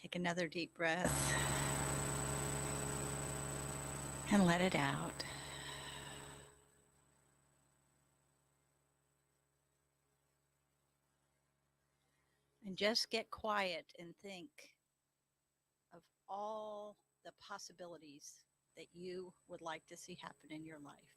Take another deep breath and let it out. And just get quiet and think of all the possibilities that you would like to see happen in your life.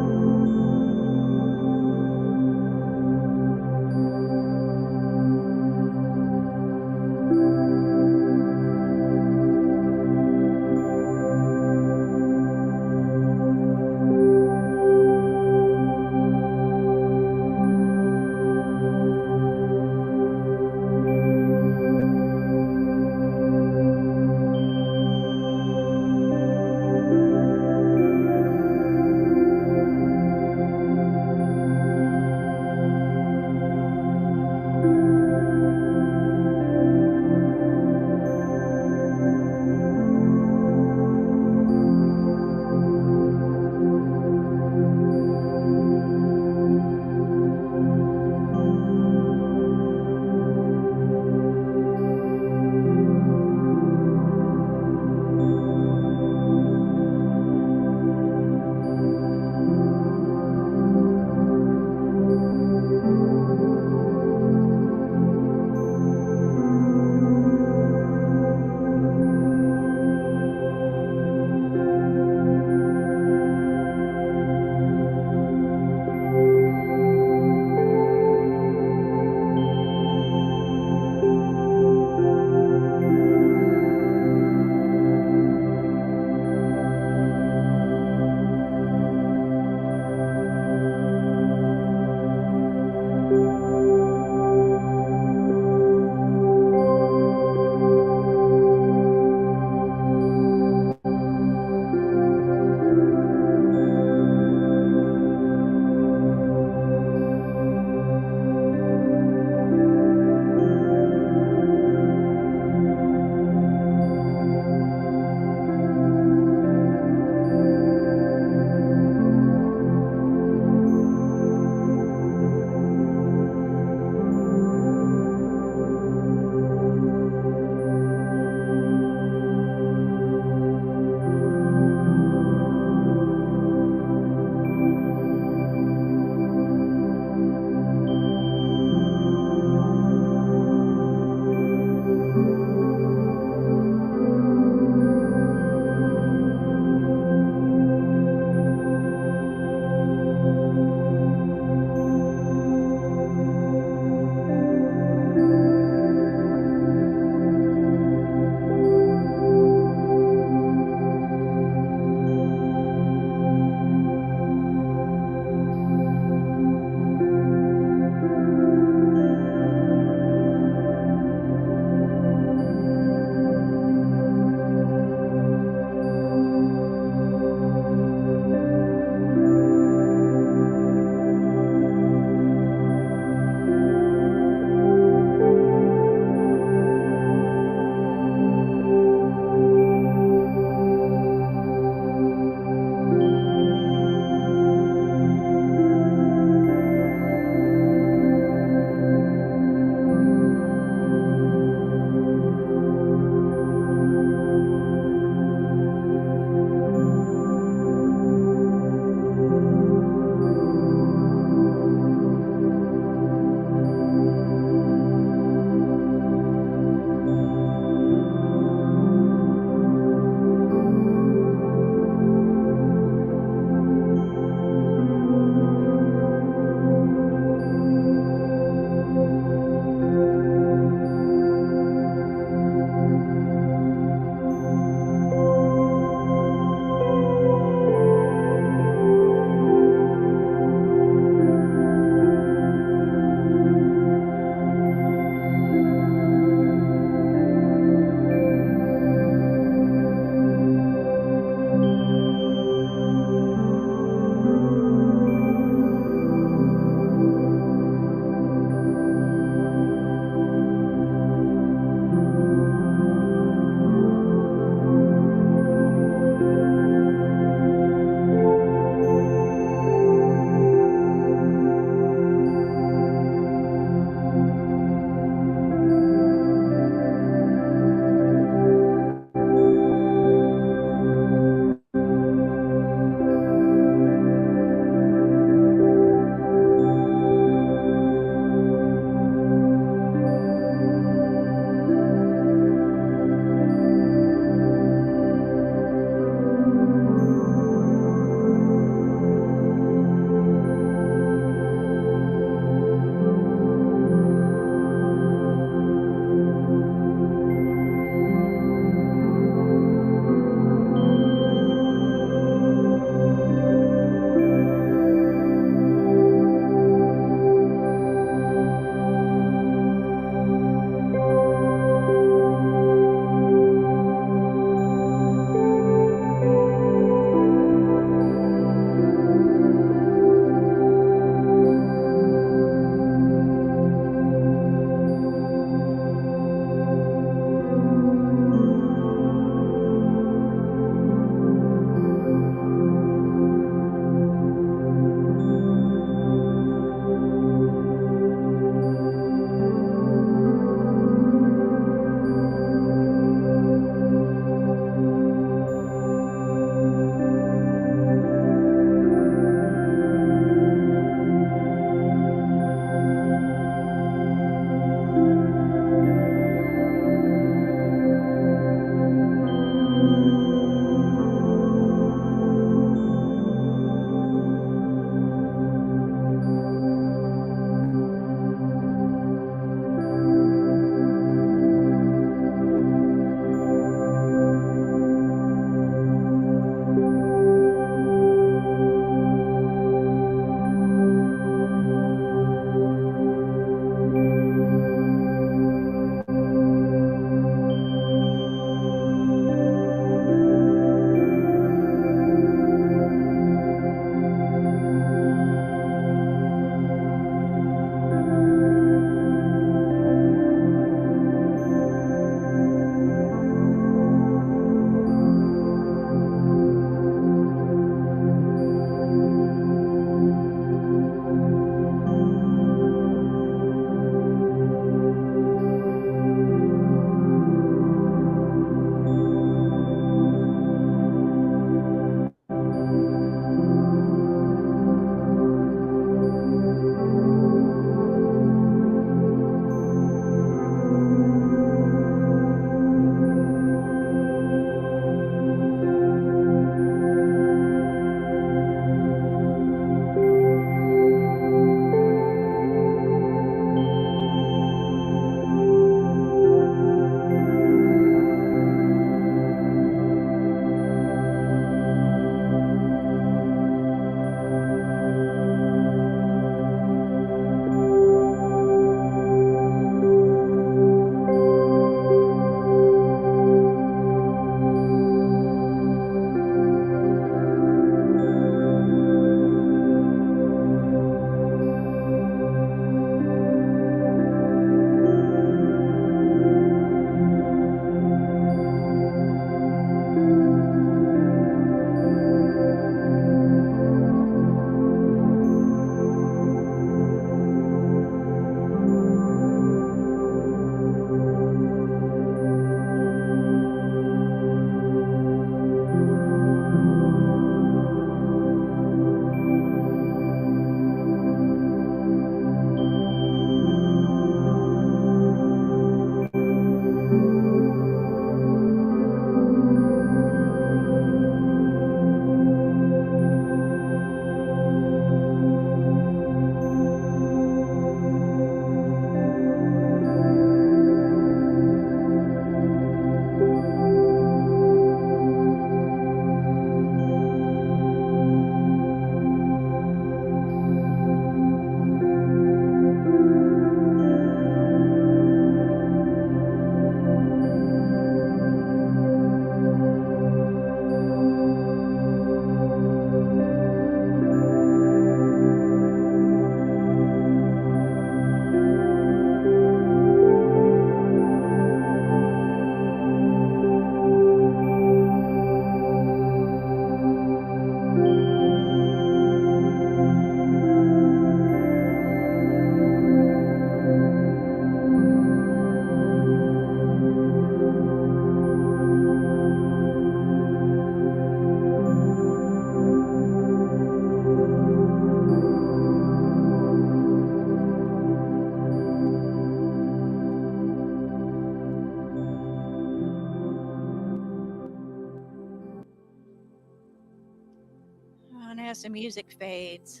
as the music fades,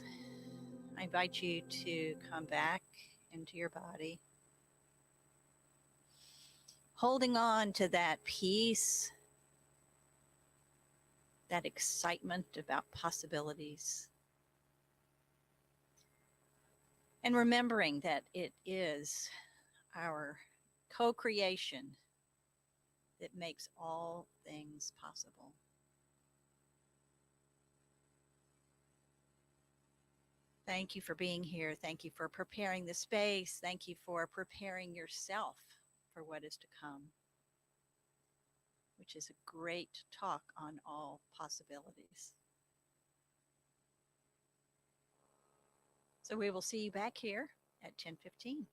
I invite you to come back into your body, holding on to that peace, that excitement about possibilities, and remembering that it is our co creation that makes all things possible. Thank you for being here. Thank you for preparing the space. Thank you for preparing yourself for what is to come, which is a great talk on all possibilities. So we will see you back here at 10:15.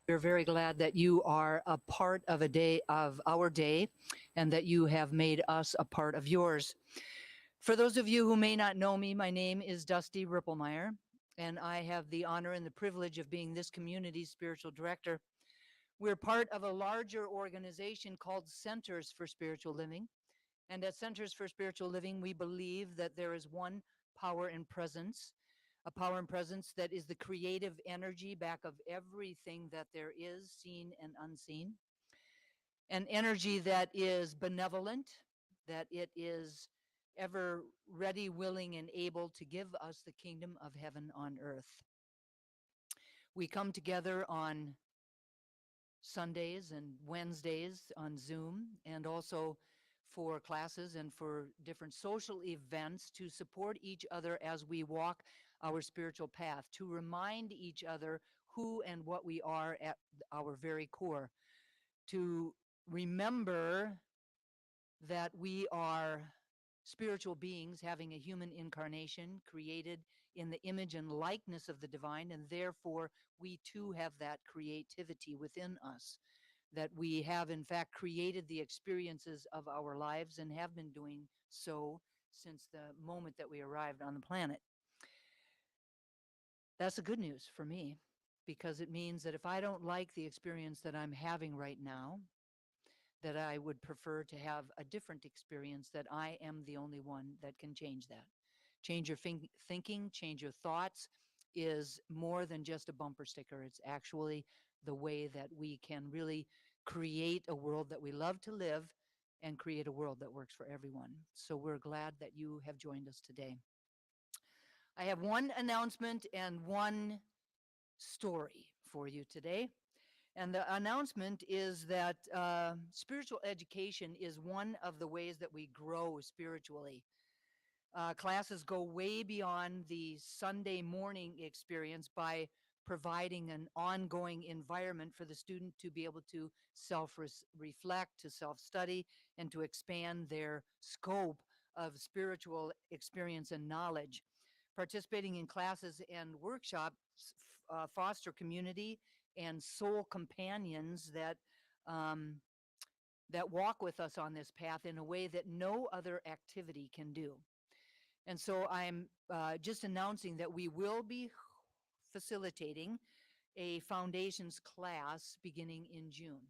We're very glad that you are a part of a day of our day and that you have made us a part of yours. For those of you who may not know me, my name is Dusty Rippelmeyer, and I have the honor and the privilege of being this community's spiritual director. We're part of a larger organization called Centers for Spiritual Living. And at Centers for Spiritual Living, we believe that there is one power and presence, a power and presence that is the creative energy back of everything that there is, seen and unseen, an energy that is benevolent, that it is ever ready, willing, and able to give us the kingdom of heaven on earth. We come together on Sundays and Wednesdays on Zoom, and also for classes and for different social events to support each other as we walk our spiritual path, to remind each other who and what we are at our very core, to remember that we are spiritual beings having a human incarnation created in the image and likeness of the divine, and therefore we too have that creativity within us, that we have in fact created the experiences of our lives and have been doing so since the moment that we arrived on the planet. That's the good news for me, because it means that if I don't like the experience that I'm having right now, that I would prefer to have a different experience, that I am the only one that can change that. Change your thinking, change your thoughts is more than just a bumper sticker. It's actually the way that we can really create a world that we love to live and create a world that works for everyone. So we're glad that you have joined us today. I have one announcement and one story for you today. And the announcement is that spiritual education is one of the ways that we grow spiritually. Classes go way beyond the Sunday morning experience by providing an ongoing environment for the student to be able to self reflect, to self study, and to expand their scope of spiritual experience and knowledge. Participating in classes and workshops foster community and soul companions um, that walk with us on this path in a way that no other activity can do. And so I'm just announcing that we will be facilitating a foundations class beginning in June.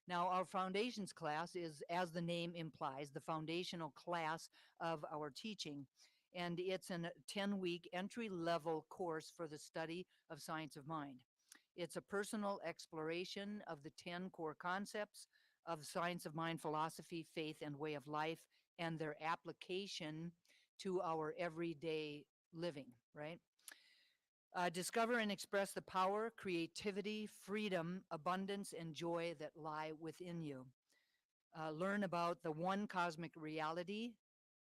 Now, our foundations class is, as the name implies, the foundational class of our teaching. And it's a 10-week entry-level course for the study of science of mind. It's a personal exploration of the 10 core concepts of science of mind, philosophy, faith, and way of life, and their application to our everyday living, right? Discover and express the power, creativity, freedom, abundance, and joy that lie within you. Learn about the one cosmic reality,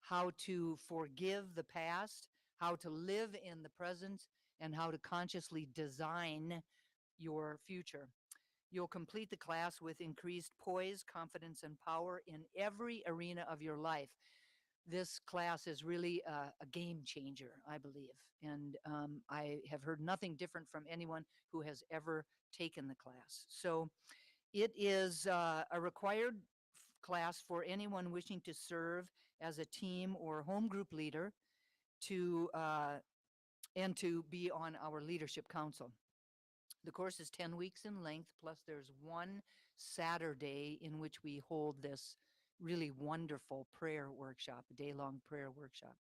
how to forgive the past, how to live in the present, and how to consciously design your future. You'll complete the class with increased poise, confidence, and power in every arena of your life. This class is really a game changer, I believe. And I have heard nothing different from anyone who has ever taken the class. So it is a required class for anyone wishing to serve as a team or home group leader to and to be on our leadership council. The course is 10 weeks in length, plus there's one Saturday in which we hold this really wonderful prayer workshop, a day-long prayer workshop.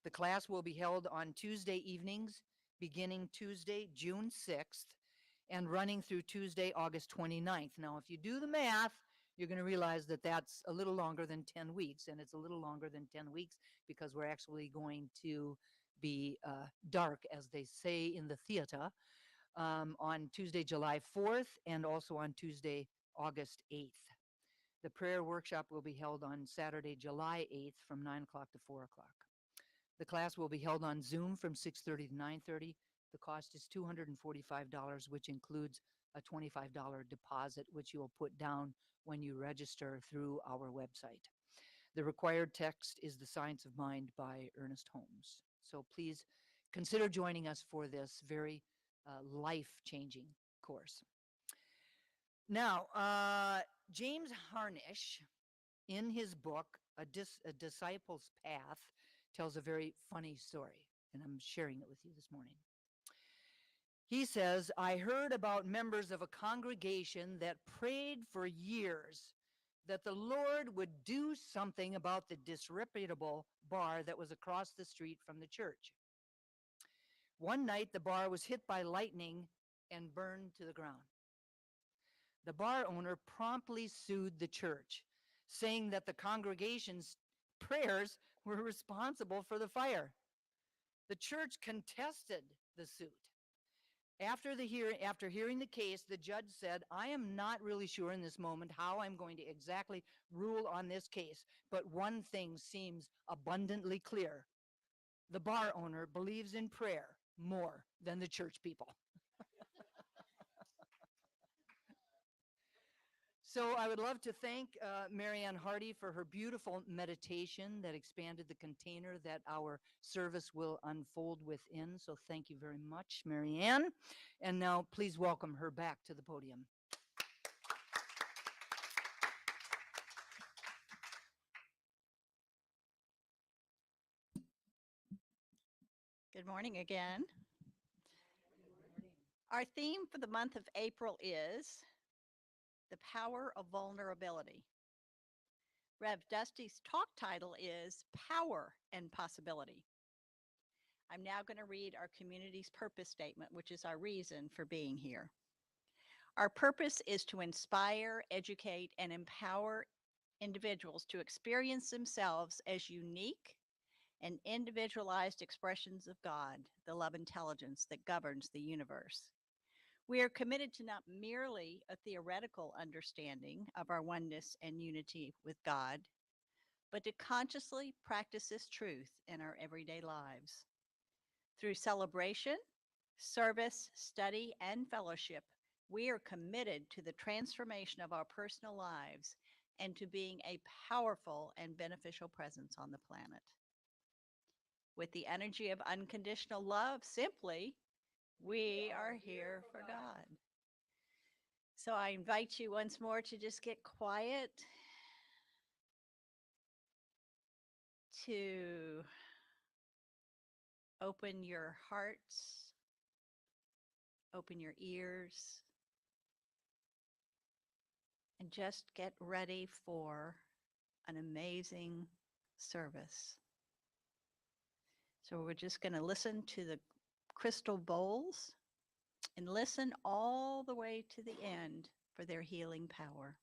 The class will be held on Tuesday evenings, beginning Tuesday, June 6th, and running through Tuesday, August 29th. Now, if you do the math, you're going to realize that that's a little longer than 10 weeks, and it's a little longer than 10 weeks because we're actually going to be dark, as they say in the theater, on Tuesday, July 4th, and also on Tuesday, August 8th. The prayer workshop will be held on Saturday, July 8th from 9 o'clock to 4 o'clock. The class will be held on Zoom from 6:30 to 9:30. The cost is $245, which includes a $25 deposit, which you will put down when you register through our website. The required text is The Science of Mind by Ernest Holmes. So please consider joining us for this very life-changing course. Now, James Harnish, in his book, A Disciple's Path, tells a very funny story, and I'm sharing it with you this morning. He says, I heard about members of a congregation that prayed for years that the Lord would do something about the disreputable bar that was across the street from the church. One night, the bar was hit by lightning and burned to the ground. The bar owner promptly sued the church, saying that the congregation's prayers were responsible for the fire. The church contested the suit. After hearing the case, the judge said, I am not really sure in this moment how I'm going to exactly rule on this case, but one thing seems abundantly clear. The bar owner believes in prayer more than the church people. So I would love to thank Marianne Hardy for her beautiful meditation that expanded the container that our service will unfold within. So thank you very much, Marianne. And now please welcome her back to the podium. Good morning again. Our theme for the month of April is the power of vulnerability. Rev Dusty's talk title is Power and Possibility. I'm now going to read our community's purpose statement, which is our reason for being here. Our purpose is to inspire, educate, and empower individuals to experience themselves as unique and individualized expressions of God, the love intelligence that governs the universe. We are committed to not merely a theoretical understanding of our oneness and unity with God, but to consciously practice this truth in our everyday lives. Through celebration, service, study, and fellowship, we are committed to the transformation of our personal lives and to being a powerful and beneficial presence on the planet. With the energy of unconditional love, simply, we are here for God. So I invite you once more to just get quiet, to open your hearts, open your ears, and just get ready for an amazing service. So we're just going to listen to the crystal bowls and listen all the way to the end for their healing power.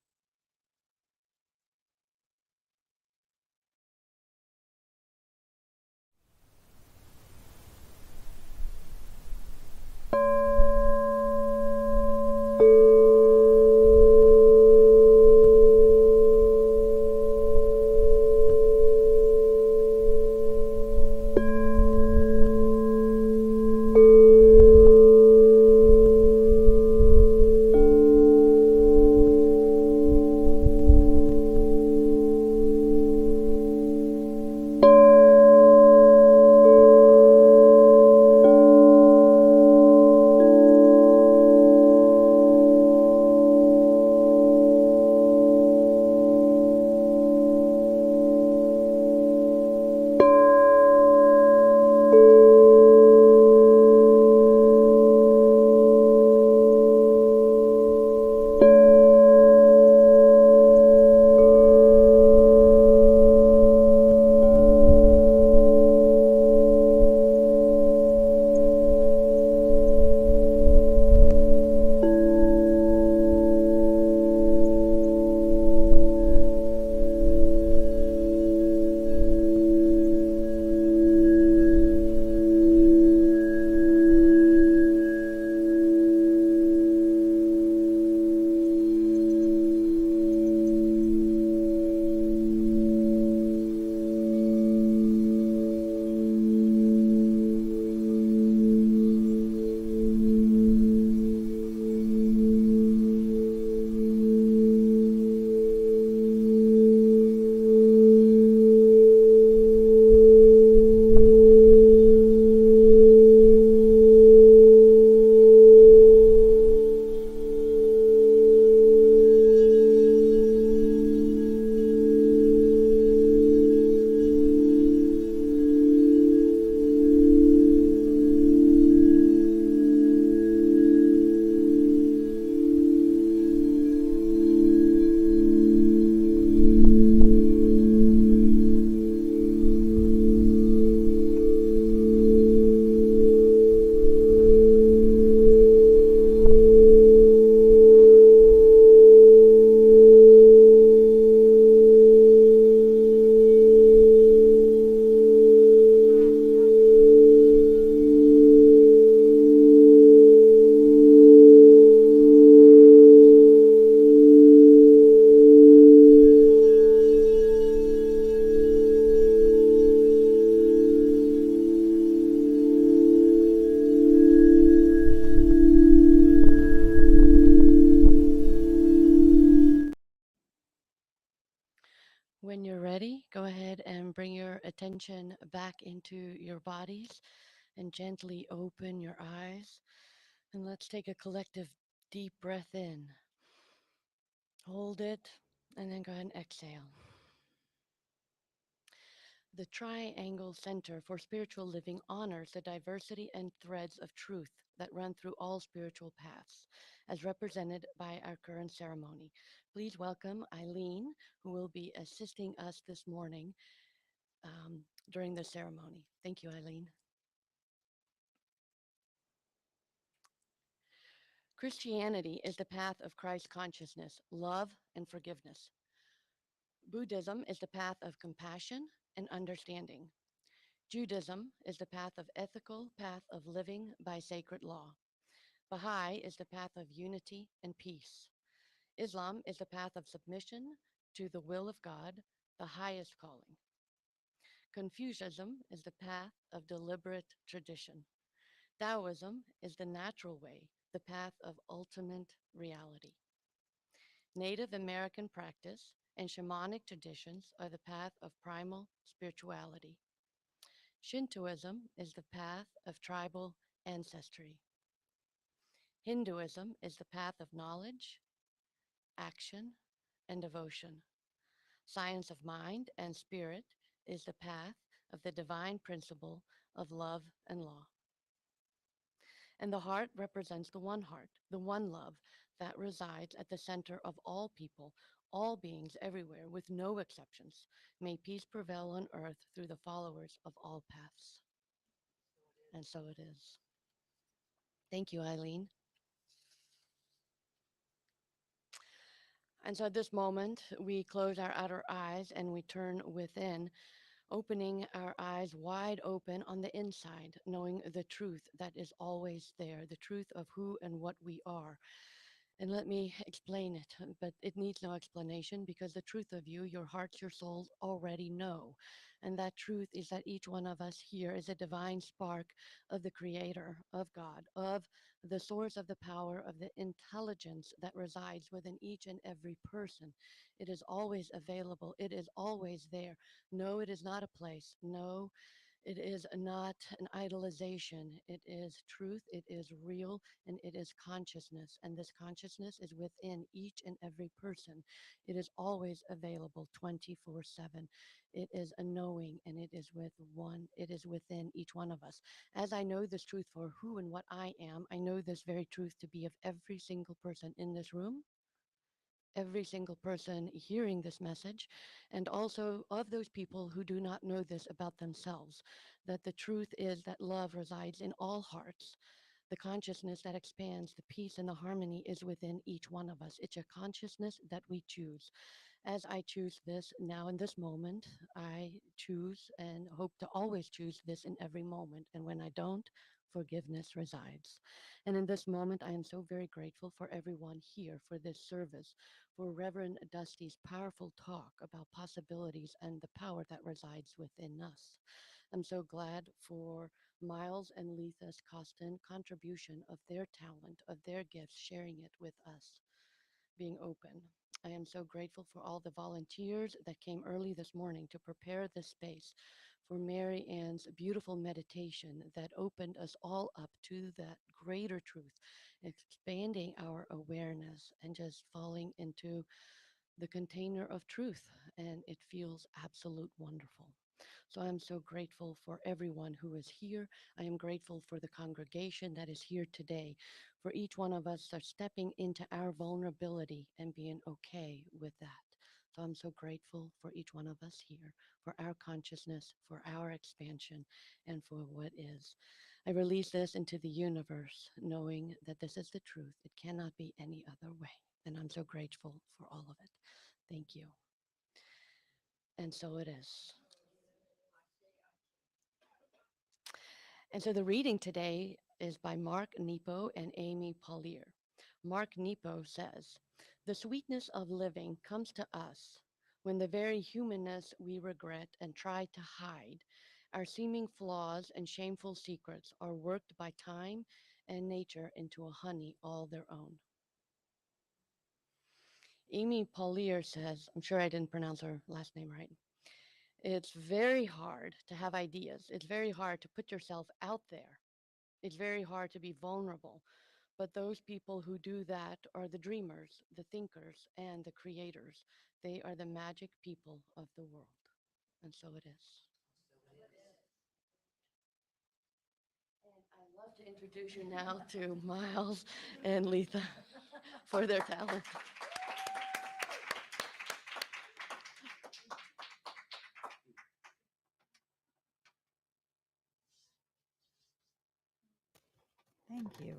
ready, go ahead and bring your attention back into your bodies and gently open your eyes. And let's take a collective deep breath in. Hold it, and then go ahead and exhale. The Triangle Center for Spiritual Living honors the diversity and threads of truth that run through all spiritual paths, as represented by our current ceremony. Please welcome Eileen, who will be assisting us this morning during the ceremony. Thank you, Eileen. Christianity is the path of Christ consciousness, love, and forgiveness. Buddhism is the path of compassion and understanding. Judaism is the path of living by sacred law. Baha'i is the path of unity and peace. Islam is the path of submission to the will of God, the highest calling. Confucianism is the path of deliberate tradition. Taoism is the natural way, the path of ultimate reality. Native American practice and shamanic traditions are the path of primal spirituality. Shintoism is the path of tribal ancestry. Hinduism is the path of knowledge, action, and devotion. Science of mind and spirit is the path of the divine principle of love and law. And the heart represents the one love that resides at the center of all people, all beings everywhere, with no exceptions. May peace prevail on earth through the followers of all paths. And so it is. Thank you, Eileen. And so at this moment, we close our outer eyes and we turn within, opening our eyes wide open on the inside, knowing the truth that is always there, the truth of who and what we are. And let me explain it, but it needs no explanation because the truth of you, your hearts, your souls already know. And that truth is that each one of us here is a divine spark of the Creator, of God, of the source of the power, of the intelligence that resides within each and every person. It is always available, it is always there. No, it is not a place. No, it is not an idolization. It is truth, it is real, and it is consciousness. And this consciousness is within each and every person. It is always available 24/7. It is a knowing, and it is within each one of us. As I know this truth for who and what I am, I know this very truth to be of every single person in this room, every single person hearing this message, and also of those people who do not know this about themselves, that the truth is that love resides in all hearts. The consciousness that expands, the peace and the harmony is within each one of us. It's a consciousness that we choose. As I choose this now in this moment, I choose and hope to always choose this in every moment. And when I don't, forgiveness resides. And in this moment, I am so very grateful for everyone here for this service, for Reverend Dusty's powerful talk about possibilities and the power that resides within us. I'm so glad for Miles and Letha's constant contribution of their talent, of their gifts, sharing it with us, being open. I am so grateful for all the volunteers that came early this morning to prepare this space, for Mary Ann's beautiful meditation that opened us all up to that greater truth, expanding our awareness and just falling into the container of truth. And it feels absolute wonderful. So I'm so grateful for everyone who is here. I am grateful for the congregation that is here today, for each one of us are stepping into our vulnerability and being okay with that. So I'm so grateful for each one of us here, for our consciousness, for our expansion, and for what is. I release this into the universe, knowing that this is the truth. It cannot be any other way. And I'm so grateful for all of it. Thank you. And so it is. And so the reading today is by Mark Nepo and Amy Paulier. Mark Nepo says, "The sweetness of living comes to us when the very humanness we regret and try to hide, our seeming flaws and shameful secrets are worked by time and nature into a honey all their own." Amy Paulier says, I'm sure I didn't pronounce her last name right. It's very hard to have ideas. It's very hard to put yourself out there. It's very hard to be vulnerable. But those people who do that are the dreamers, the thinkers, and the creators. They are the magic people of the world. And so it is. And I'd love to introduce you now to Miles and Letha for their talent. Thank you.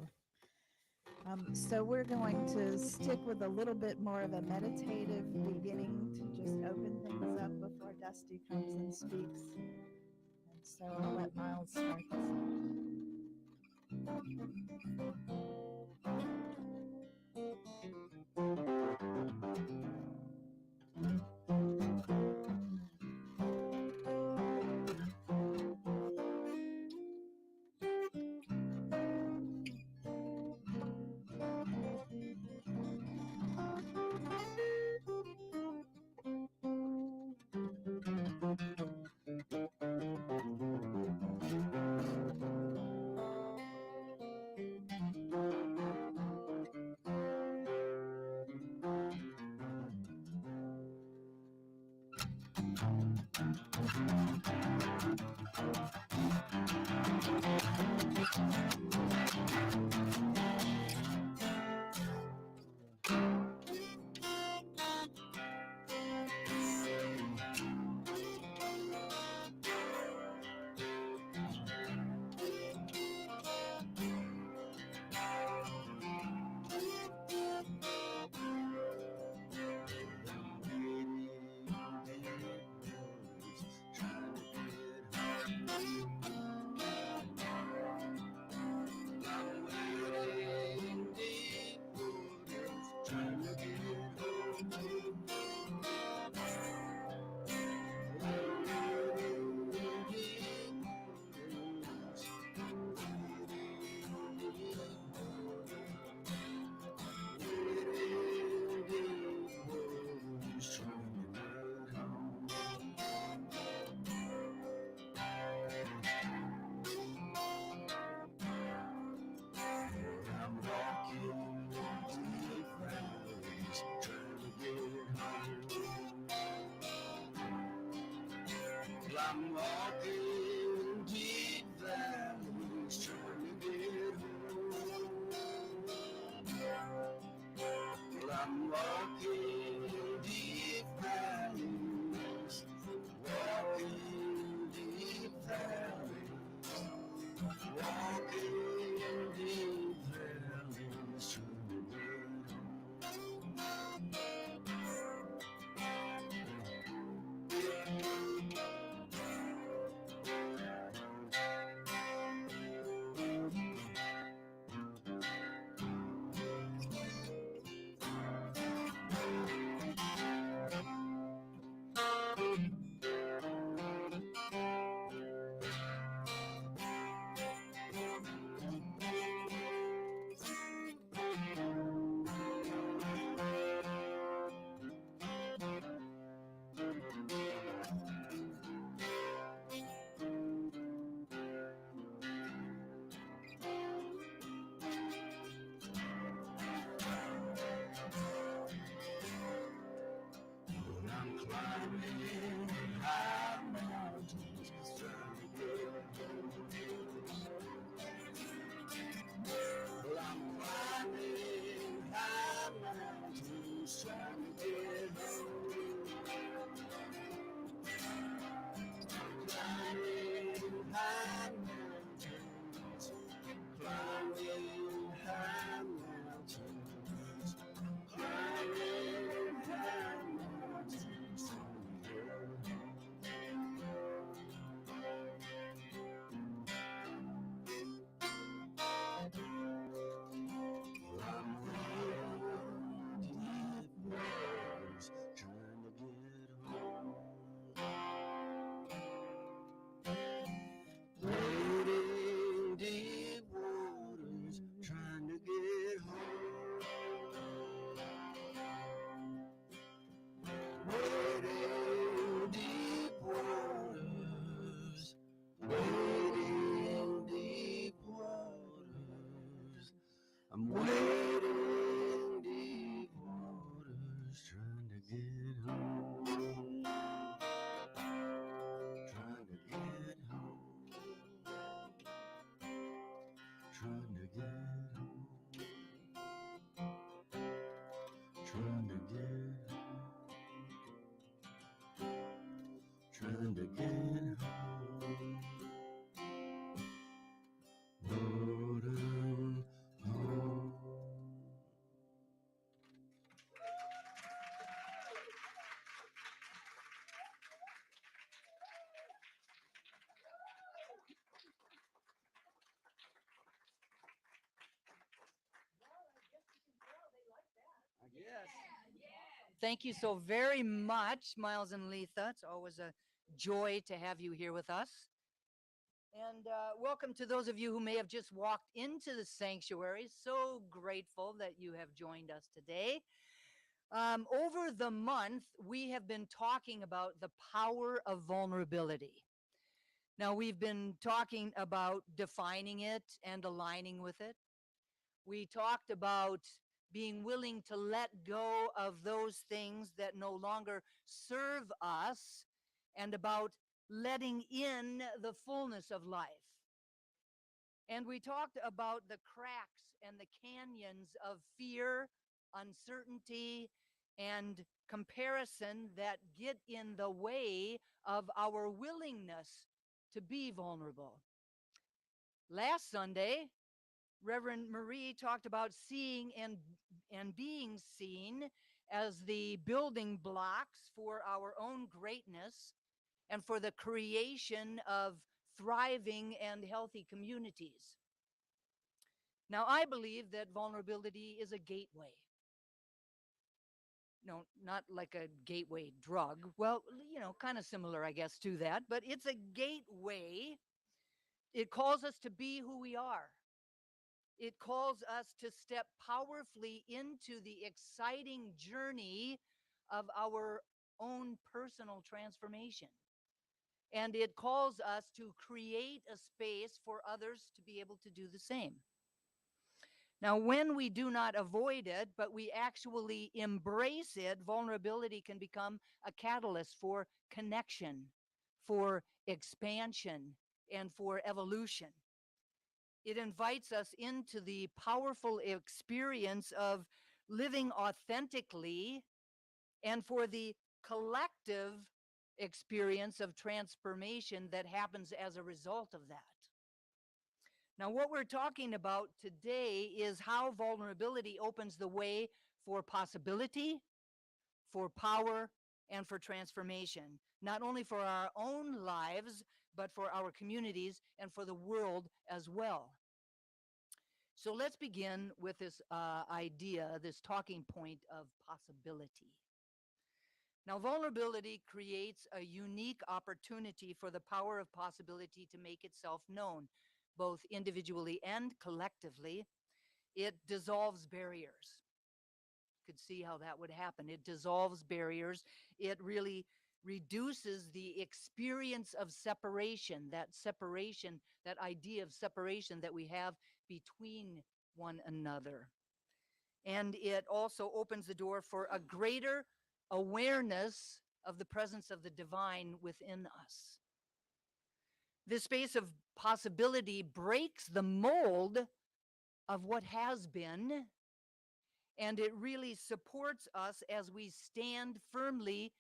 So we're going to stick with a little bit more of a meditative beginning to just open things up before Dusty comes and speaks. And so I'll let Miles start this I'm walking deep valleys trying to get home. Well, I'm walking deep valleys, walking deep valleys, walking deep valleys trying to get climbing high mountains, trying to get well, I'm climbing high mountains, trying to get home. Climbing high mountains, climbing high mountains, climbing high mountains. trying to get home, trying to get home, trying to get home, Lord, I'm home. Thank you so very much, Miles and Letha. It's always a joy to have you here with us. And welcome to those of you who may have just walked into the sanctuary. So grateful that you have joined us today. Over the month, we have been talking about the power of vulnerability. Now, we've been talking about defining it and aligning with it. We talked about being willing to let go of those things that no longer serve us and about letting in the fullness of life. And we talked about the cracks and the canyons of fear, uncertainty, and comparison that get in the way of our willingness to be vulnerable. Last Sunday, Reverend Marie talked about seeing and being seen as the building blocks for our own greatness and for the creation of thriving and healthy communities. Now, I believe that vulnerability is a gateway. No, not like a gateway drug. Well, kind of similar, I guess, to that, but it's a gateway. It calls us to be who we are. It calls us to step powerfully into the exciting journey of our own personal transformation. And it calls us to create a space for others to be able to do the same. Now, when we do not avoid it, but we actually embrace it, vulnerability can become a catalyst for connection, for expansion, and for evolution. It invites us into the powerful experience of living authentically and for the collective experience of transformation that happens as a result of that. Now, what we're talking about today is how vulnerability opens the way for possibility, for power, and for transformation, not only for our own lives, but for our communities and for the world as well. So let's begin with this idea, this talking point of possibility. Now, vulnerability creates a unique opportunity for the power of possibility to make itself known, both individually and collectively. It dissolves barriers. You could see how that would happen. It dissolves barriers. It really reduces the experience of separation, that idea of separation that we have between one another. And it also opens the door for a greater awareness of the presence of the divine within us. This space of possibility breaks the mold of what has been, and it really supports us as we stand firmly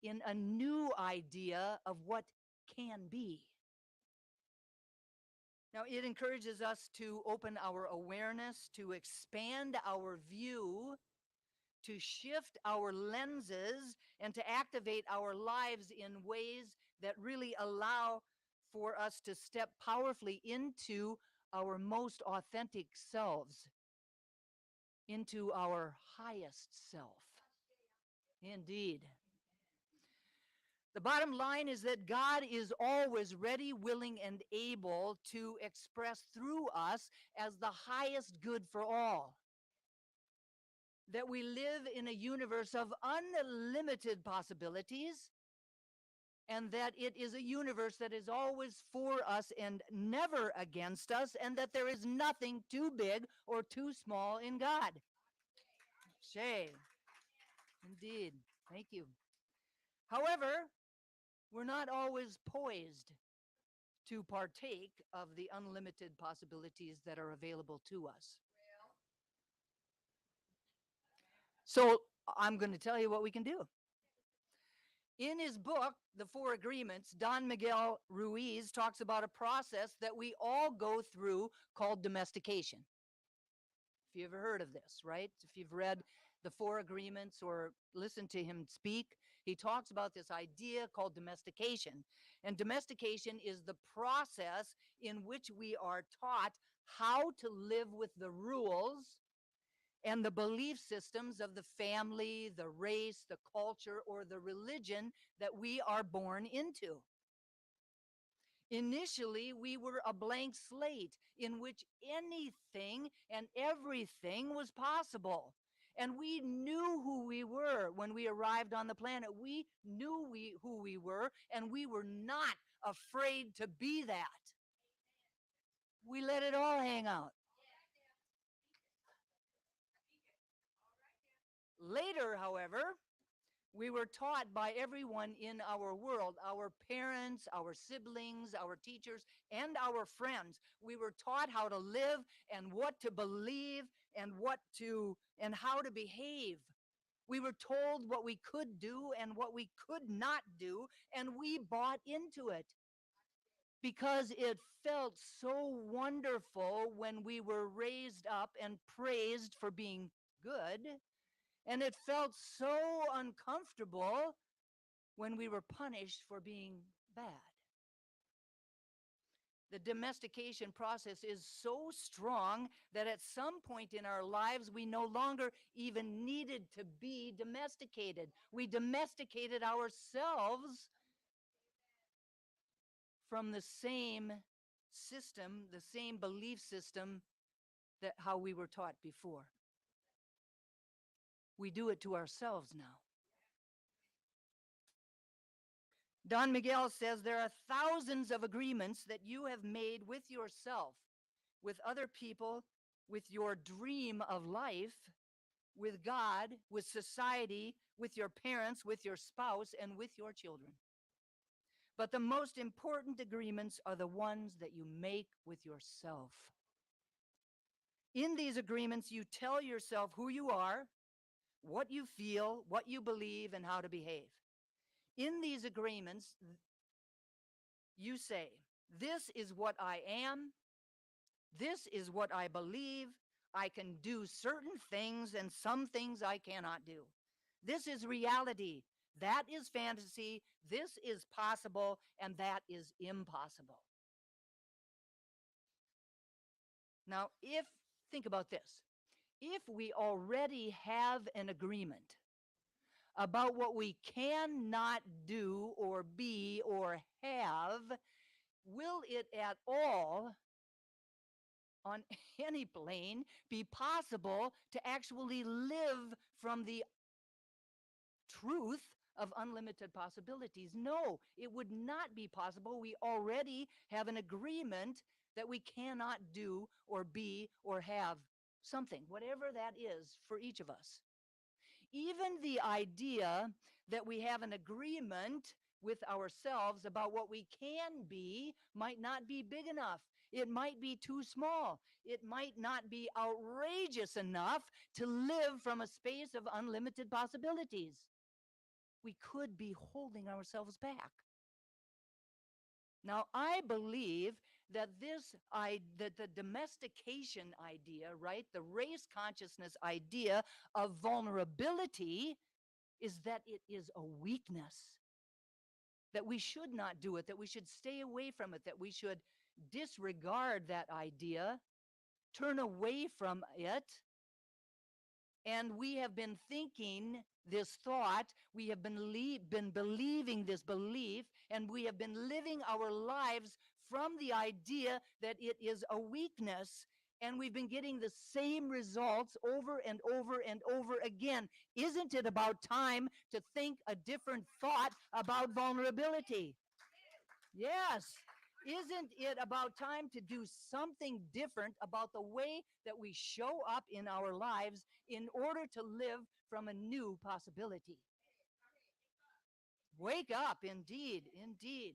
in a new idea of what can be. Now, it encourages us to open our awareness, to expand our view, to shift our lenses, and to activate our lives in ways that really allow for us to step powerfully into our most authentic selves, into our highest self. Indeed. The bottom line is that God is always ready, willing, and able to express through us as the highest good for all. That we live in a universe of unlimited possibilities, and that it is a universe that is always for us and never against us, and that there is nothing too big or too small in God. Shay. Indeed. Thank you. However, we're not always poised to partake of the unlimited possibilities that are available to us. So I'm going to tell you what we can do. In his book, The Four Agreements, Don Miguel Ruiz talks about a process that we all go through called domestication. If you ever heard of this, right? If you've read The Four Agreements or listened to him speak, he talks about this idea called domestication. And domestication is the process in which we are taught how to live with the rules and the belief systems of the family, the race, the culture, or the religion that we are born into. Initially, we were a blank slate in which anything and everything was possible. And we knew who we were when we arrived on the planet. We knew who we were, and we were not afraid to be that. We let it all hang out. Later, however, we were taught by everyone in our world, our parents, our siblings, our teachers, and our friends. We were taught how to live and what to believe and and how to behave. We were told what we could do and what we could not do, and we bought into it because it felt so wonderful when we were raised up and praised for being good. And it felt so uncomfortable when we were punished for being bad. The domestication process is so strong that at some point in our lives, we no longer even needed to be domesticated. We domesticated ourselves from the same system, the same belief system that how we were taught before. We do it to ourselves now. Don Miguel says there are thousands of agreements that you have made with yourself, with other people, with your dream of life, with God, with society, with your parents, with your spouse, and with your children. But the most important agreements are the ones that you make with yourself. In these agreements, you tell yourself who you are, what you feel, what you believe, and how to behave. In these agreements, you say, this is what I am, this is what I believe, I can do certain things and some things I cannot do. This is reality, that is fantasy, this is possible, and that is impossible. Now, think about this. If we already have an agreement about what we cannot do or be or have, will it at all, on any plane, be possible to actually live from the truth of unlimited possibilities? No, it would not be possible. We already have an agreement that we cannot do or be or have something, whatever that is for each of us. Even the idea that we have an agreement with ourselves about what we can be might not be big enough. It might be too small. It might not be outrageous enough to live from a space of unlimited possibilities. We could be holding ourselves back. Now, I believe that that the domestication idea, right, the race consciousness idea of vulnerability is that it is a weakness, that we should not do it, that we should stay away from it, that we should disregard that idea, turn away from it. And we have been thinking this thought, we have been believing this belief, and we have been living our lives from the idea that it is a weakness, and we've been getting the same results over and over and over again. Isn't it about time to think a different thought about vulnerability? Yes. Isn't it about time to do something different about the way that we show up in our lives in order to live from a new possibility? Wake up, indeed, indeed.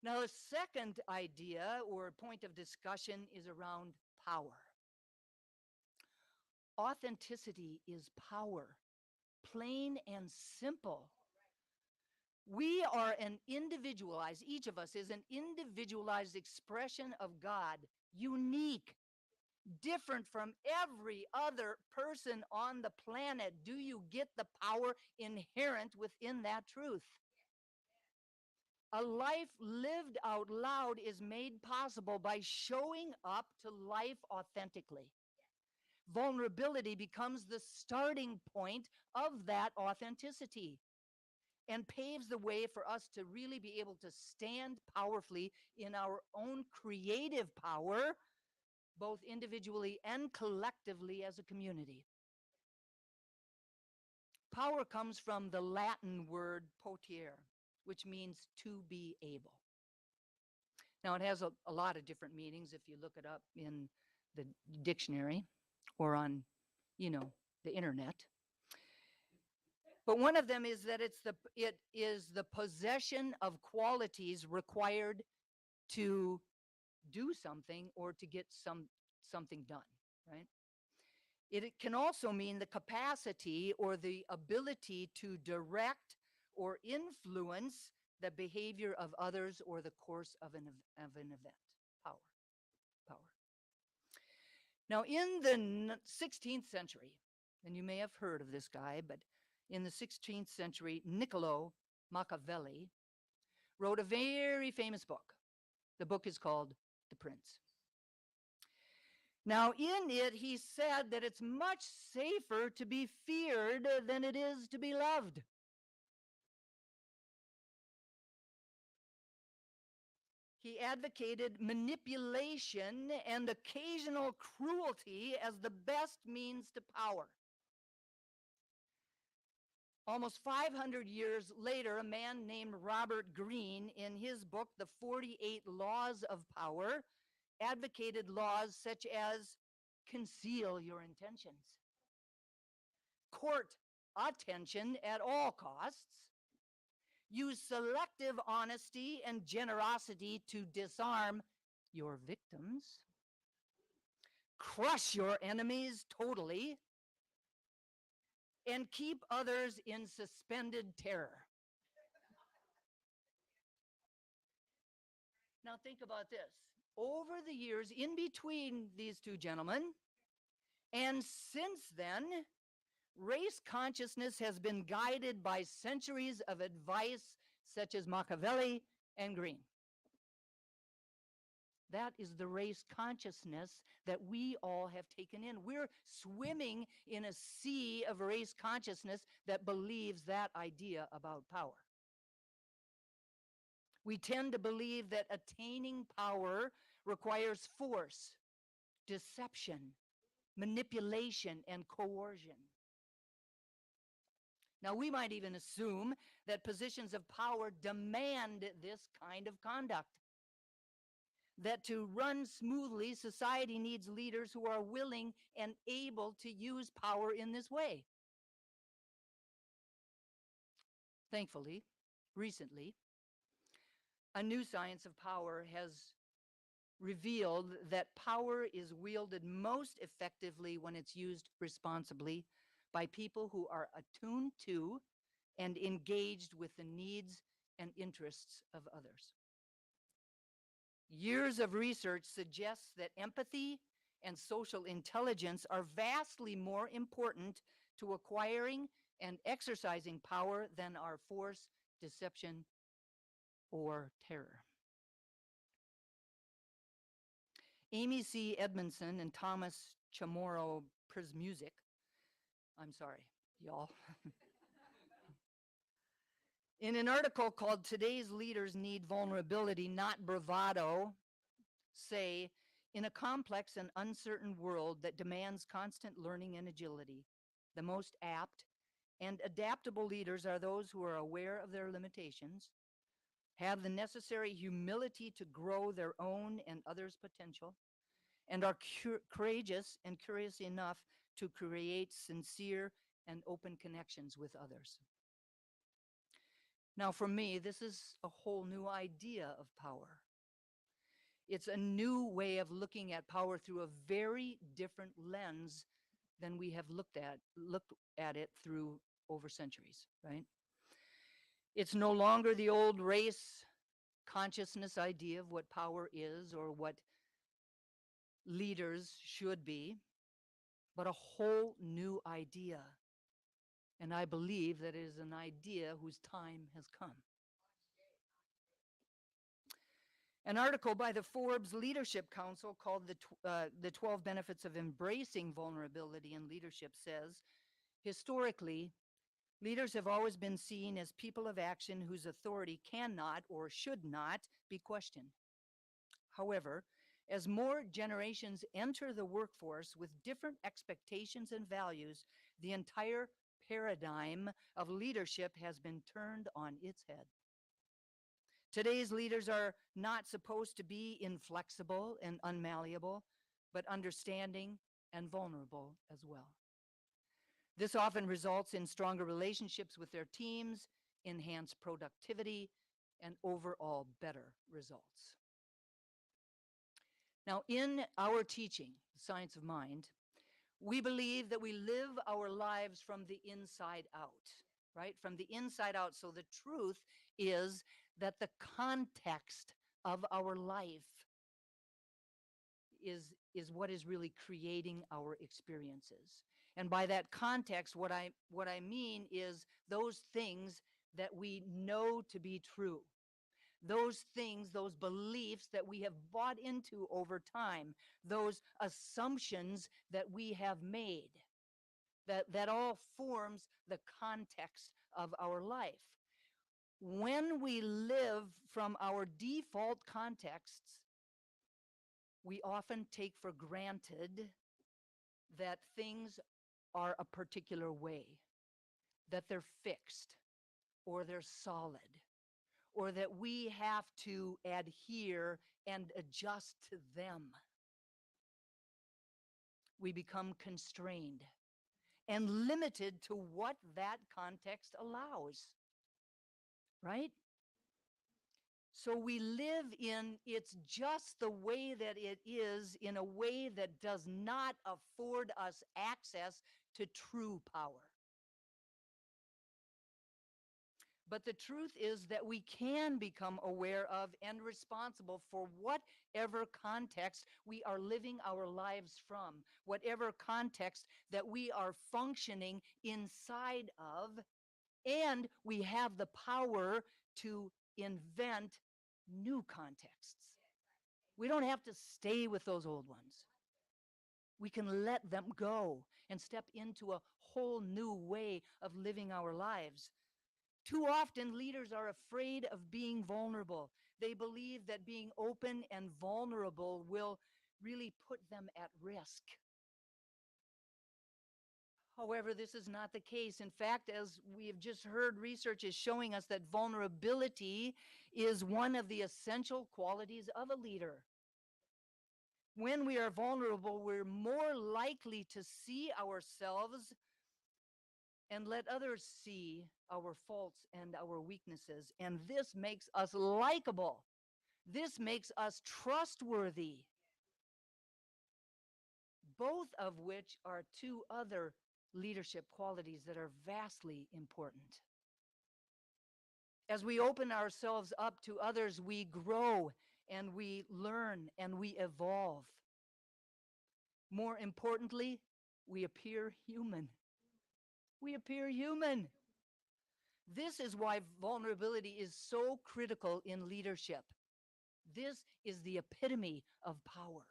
Now, the second idea or point of discussion is around power. Authenticity is power, plain and simple. We are an individualized, each of us is an individualized expression of God, unique, different from every other person on the planet. Do you get the power inherent within that truth? A life lived out loud is made possible by showing up to life authentically. Vulnerability becomes the starting point of that authenticity and paves the way for us to really be able to stand powerfully in our own creative power, both individually and collectively as a community. Power comes from the Latin word potere, which means to be able. Now, it has a lot of different meanings if you look it up in the dictionary or on, the internet. But one of them is that it is the possession of qualities required to do something or to get something done, right? It can also mean the capacity or the ability to direct or influence the behavior of others or the course of an event. Power. Power. Now, in the 16th century, and you may have heard of this guy, but in the 16th century, Niccolo Machiavelli wrote a very famous book. The book is called The Prince. Now, in it, he said that it's much safer to be feared than it is to be loved. He advocated manipulation and occasional cruelty as the best means to power. Almost 500 years later, a man named Robert Greene, in his book, The 48 Laws of Power, advocated laws such as conceal your intentions, court attention at all costs, use selective honesty and generosity to disarm your victims, crush your enemies totally, and keep others in suspended terror. Now think about this. Over the years, in between these two gentlemen, and since then, race consciousness has been guided by centuries of advice such as Machiavelli and Greene. That is the race consciousness that we all have taken in. We're swimming in a sea of race consciousness that believes that idea about power. We tend to believe that attaining power requires force, deception, manipulation, and coercion. Now, we might even assume that positions of power demand this kind of conduct. That to run smoothly, society needs leaders who are willing and able to use power in this way. Thankfully, recently, a new science of power has revealed that power is wielded most effectively when it's used responsibly by people who are attuned to and engaged with the needs and interests of others. Years of research suggests that empathy and social intelligence are vastly more important to acquiring and exercising power than our force, deception, or terror. Amy C. Edmondson and Thomas Chamorro Prismusic, I'm sorry, y'all. In an article called Today's Leaders Need Vulnerability, Not Bravado, say, in a complex and uncertain world that demands constant learning and agility, the most apt and adaptable leaders are those who are aware of their limitations, have the necessary humility to grow their own and others' potential, and are courageous and curious enough to create sincere and open connections with others. Now, for me, this is a whole new idea of power. It's a new way of looking at power through a very different lens than we have looked at it through over centuries, right? It's no longer the old race consciousness idea of what power is or what leaders should be, but a whole new idea. And I believe that it is an idea whose time has come. An article by the Forbes Leadership Council called the 12 Benefits of Embracing Vulnerability in Leadership says, historically, leaders have always been seen as people of action whose authority cannot or should not be questioned. However, as more generations enter the workforce with different expectations and values, the entire paradigm of leadership has been turned on its head. Today's leaders are not supposed to be inflexible and unmalleable, but understanding and vulnerable as well. This often results in stronger relationships with their teams, enhanced productivity, and overall better results. Now, in our teaching, the Science of Mind, we believe that we live our lives from the inside out, right? From the inside out. So the truth is that the context of our life is what is really creating our experiences. And by that context, what I mean is those things that we know to be true. Those things, those beliefs that we have bought into over time, those assumptions that we have made, that all forms the context of our life. When we live from our default contexts, we often take for granted that things are a particular way, that they're fixed, or they're solid, or that we have to adhere and adjust to them. We become constrained and limited to what that context allows, right? So we live in it's just the way that it is, in a way that does not afford us access to true power. But the truth is that we can become aware of and responsible for whatever context we are living our lives from, whatever context that we are functioning inside of, and we have the power to invent new contexts. We don't have to stay with those old ones. We can let them go and step into a whole new way of living our lives. Too often, leaders are afraid of being vulnerable. They believe that being open and vulnerable will really put them at risk. However, this is not the case. In fact, as we have just heard, research is showing us that vulnerability is one of the essential qualities of a leader. When we are vulnerable, we're more likely to see ourselves and let others see our faults and our weaknesses. And this makes us likable. This makes us trustworthy. Both of which are two other leadership qualities that are vastly important. As we open ourselves up to others, we grow and we learn and we evolve. More importantly, we appear human. We appear human. This is why vulnerability is so critical in leadership. This is the epitome of power.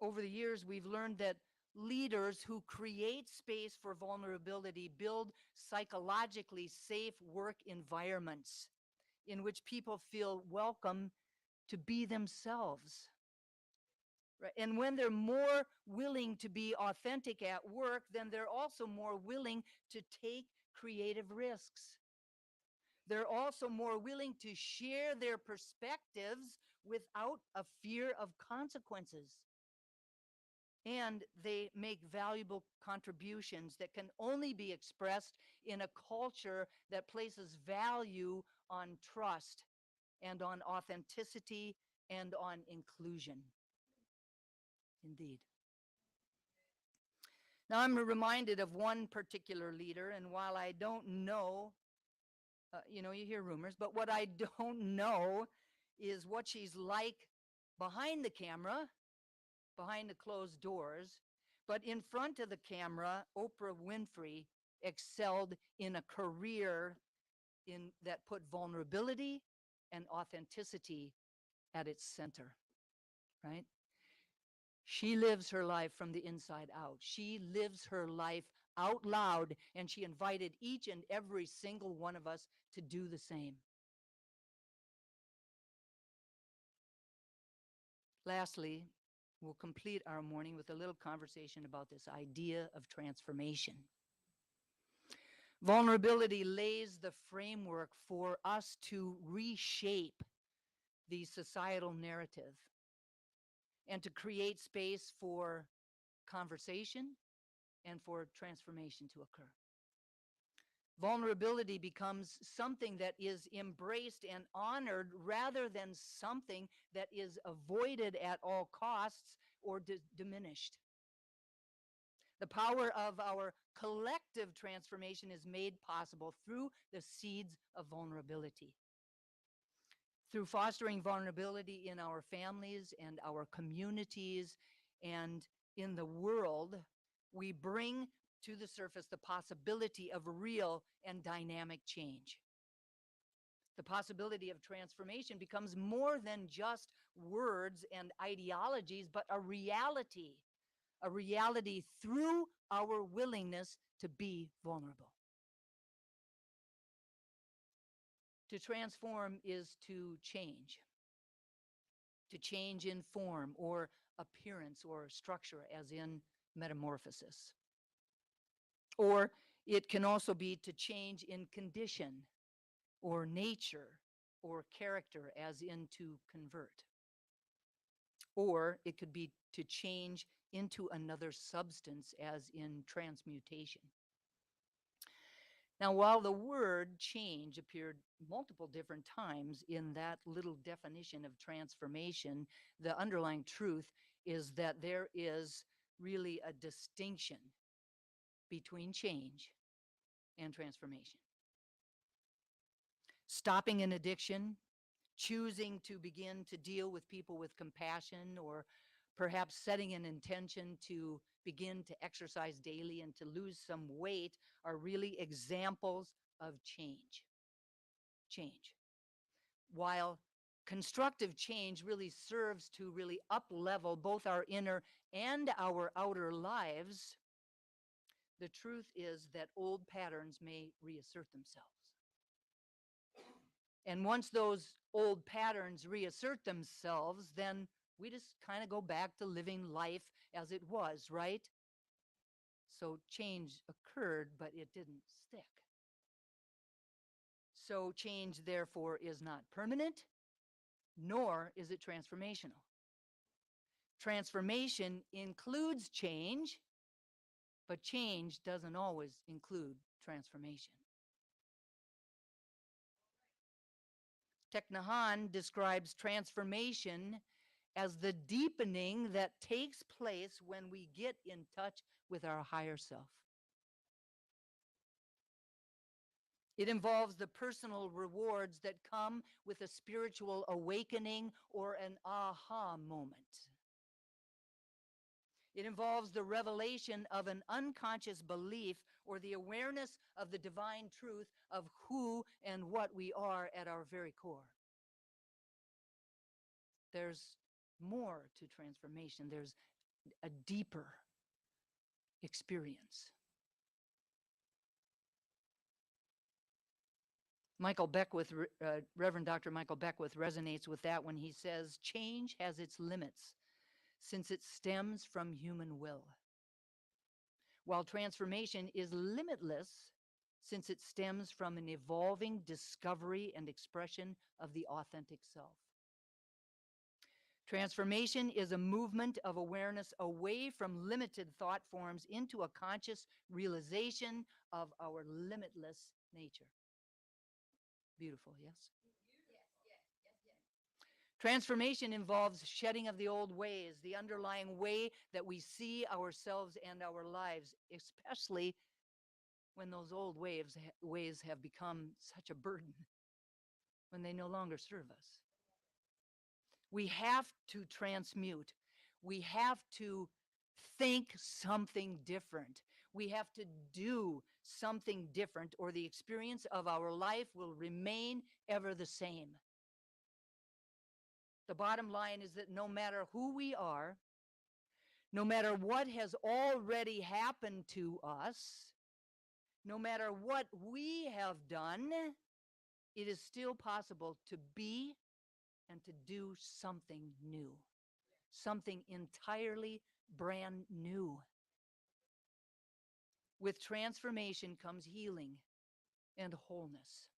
Over the years, we've learned that leaders who create space for vulnerability build psychologically safe work environments in which people feel welcome to be themselves. Right? And when they're more willing to be authentic at work, then they're also more willing to take creative risks. They're also more willing to share their perspectives without a fear of consequences. and they make valuable contributions that can only be expressed in a culture that places value on trust and on authenticity and on inclusion. Indeed. Now, I'm reminded of one particular leader, and while I don't know, you hear rumors, but what I don't know is what she's like behind the camera, behind the closed doors. But in front of the camera, Oprah Winfrey excelled in a career that put vulnerability and authenticity at its center, right? She lives her life from the inside out. She lives her life out loud, and she invited each and every single one of us to do the same. Lastly, we'll complete our morning with a little conversation about this idea of transformation. Vulnerability lays the framework for us to reshape the societal narrative and to create space for conversation and for transformation to occur. Vulnerability becomes something that is embraced and honored rather than something that is avoided at all costs or diminished. The power of our collective transformation is made possible through the seeds of vulnerability. Through fostering vulnerability in our families and our communities and in the world, we bring to the surface the possibility of real and dynamic change. The possibility of transformation becomes more than just words and ideologies, but a reality through our willingness to be vulnerable. To transform is to change in form or appearance or structure, as in metamorphosis. Or it can also be to change in condition or nature or character, as in to convert. Or it could be to change into another substance, as in transmutation. Now, while the word change appeared multiple different times in that little definition of transformation, the underlying truth is that there is really a distinction between change and transformation. Stopping an addiction, choosing to begin to deal with people with compassion, or perhaps setting an intention to begin to exercise daily and to lose some weight are really examples of change. While constructive change really serves to really up-level both our inner and our outer lives, the truth is that old patterns may reassert themselves. And once those old patterns reassert themselves, then we just kind of go back to living life as it was, right? So change occurred, but it didn't stick. So change, therefore, is not permanent, nor is it transformational. Transformation includes change, but change doesn't always include transformation. Thich Nhat Hanh describes transformation as the deepening that takes place when we get in touch with our higher self. It involves the personal rewards that come with a spiritual awakening or an aha moment. It involves the revelation of an unconscious belief or the awareness of the divine truth of who and what we are at our very core. There's more to transformation. There's a deeper experience. Reverend Dr. Michael Beckwith resonates with that when he says, change has its limits since it stems from human will, while transformation is limitless since it stems from an evolving discovery and expression of the authentic self. Transformation is a movement of awareness away from limited thought forms into a conscious realization of our limitless nature. Beautiful, yes? Transformation involves shedding of the old ways, the underlying way that we see ourselves and our lives, especially when those old ways have become such a burden, when they no longer serve us. We have to transmute. We have to think something different. We have to do something different, or the experience of our life will remain ever the same. The bottom line is that no matter who we are, no matter what has already happened to us, no matter what we have done, it is still possible to be and to do something new, something entirely brand new. With transformation comes healing and wholeness.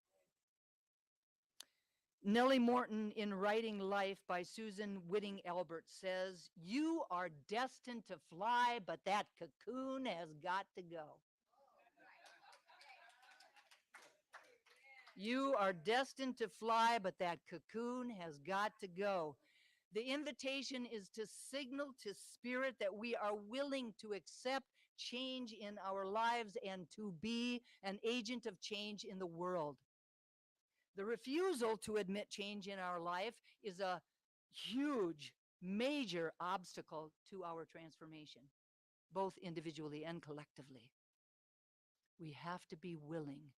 Nellie Morton, in Writing Life by Susan Whitting Albert, says, "You are destined to fly, but that cocoon has got to go." You are destined to fly, but that cocoon has got to go. The invitation is to signal to spirit that we are willing to accept change in our lives and to be an agent of change in the world. The refusal to admit change in our life is a huge, major obstacle to our transformation, both individually and collectively. We have to be willing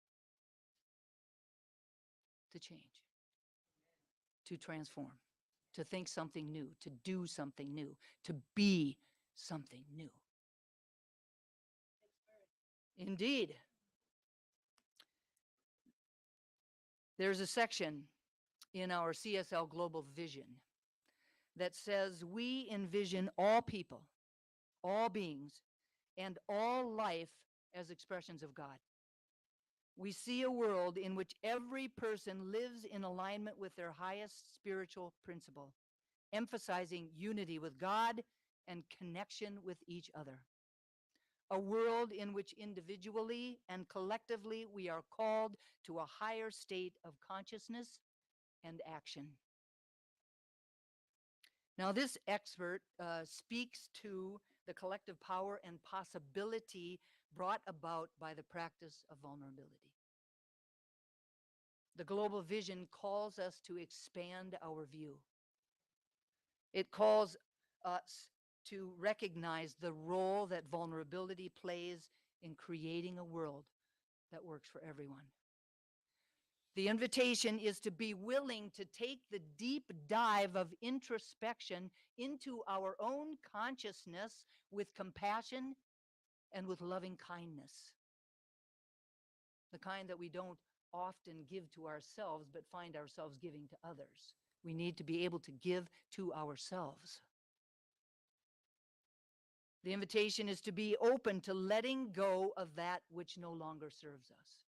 to change, to transform, to think something new, to do something new, to be something new. Indeed. There's a section in our CSL Global Vision that says we envision all people, all beings, and all life as expressions of God. We see a world in which every person lives in alignment with their highest spiritual principle, emphasizing unity with God and connection with each other. A world in which individually and collectively we are called to a higher state of consciousness and action. Now, this expert speaks to the collective power and possibility brought about by the practice of vulnerability. The global vision calls us to expand our view. It calls us to recognize the role that vulnerability plays in creating a world that works for everyone. The invitation is to be willing to take the deep dive of introspection into our own consciousness with compassion and with loving kindness. The kind that we don't often give to ourselves, but find ourselves giving to others. We need to be able to give to ourselves. The invitation is to be open to letting go of that which no longer serves us.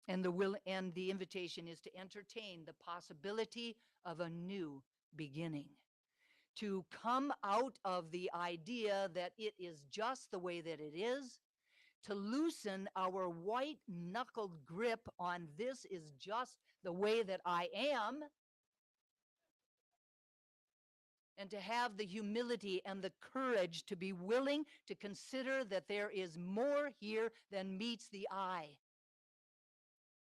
And the invitation is to entertain the possibility of a new beginning. To come out of the idea that it is just the way that it is, to loosen our white-knuckled grip on this is just the way that I am, and to have the humility and the courage to be willing to consider that there is more here than meets the eye,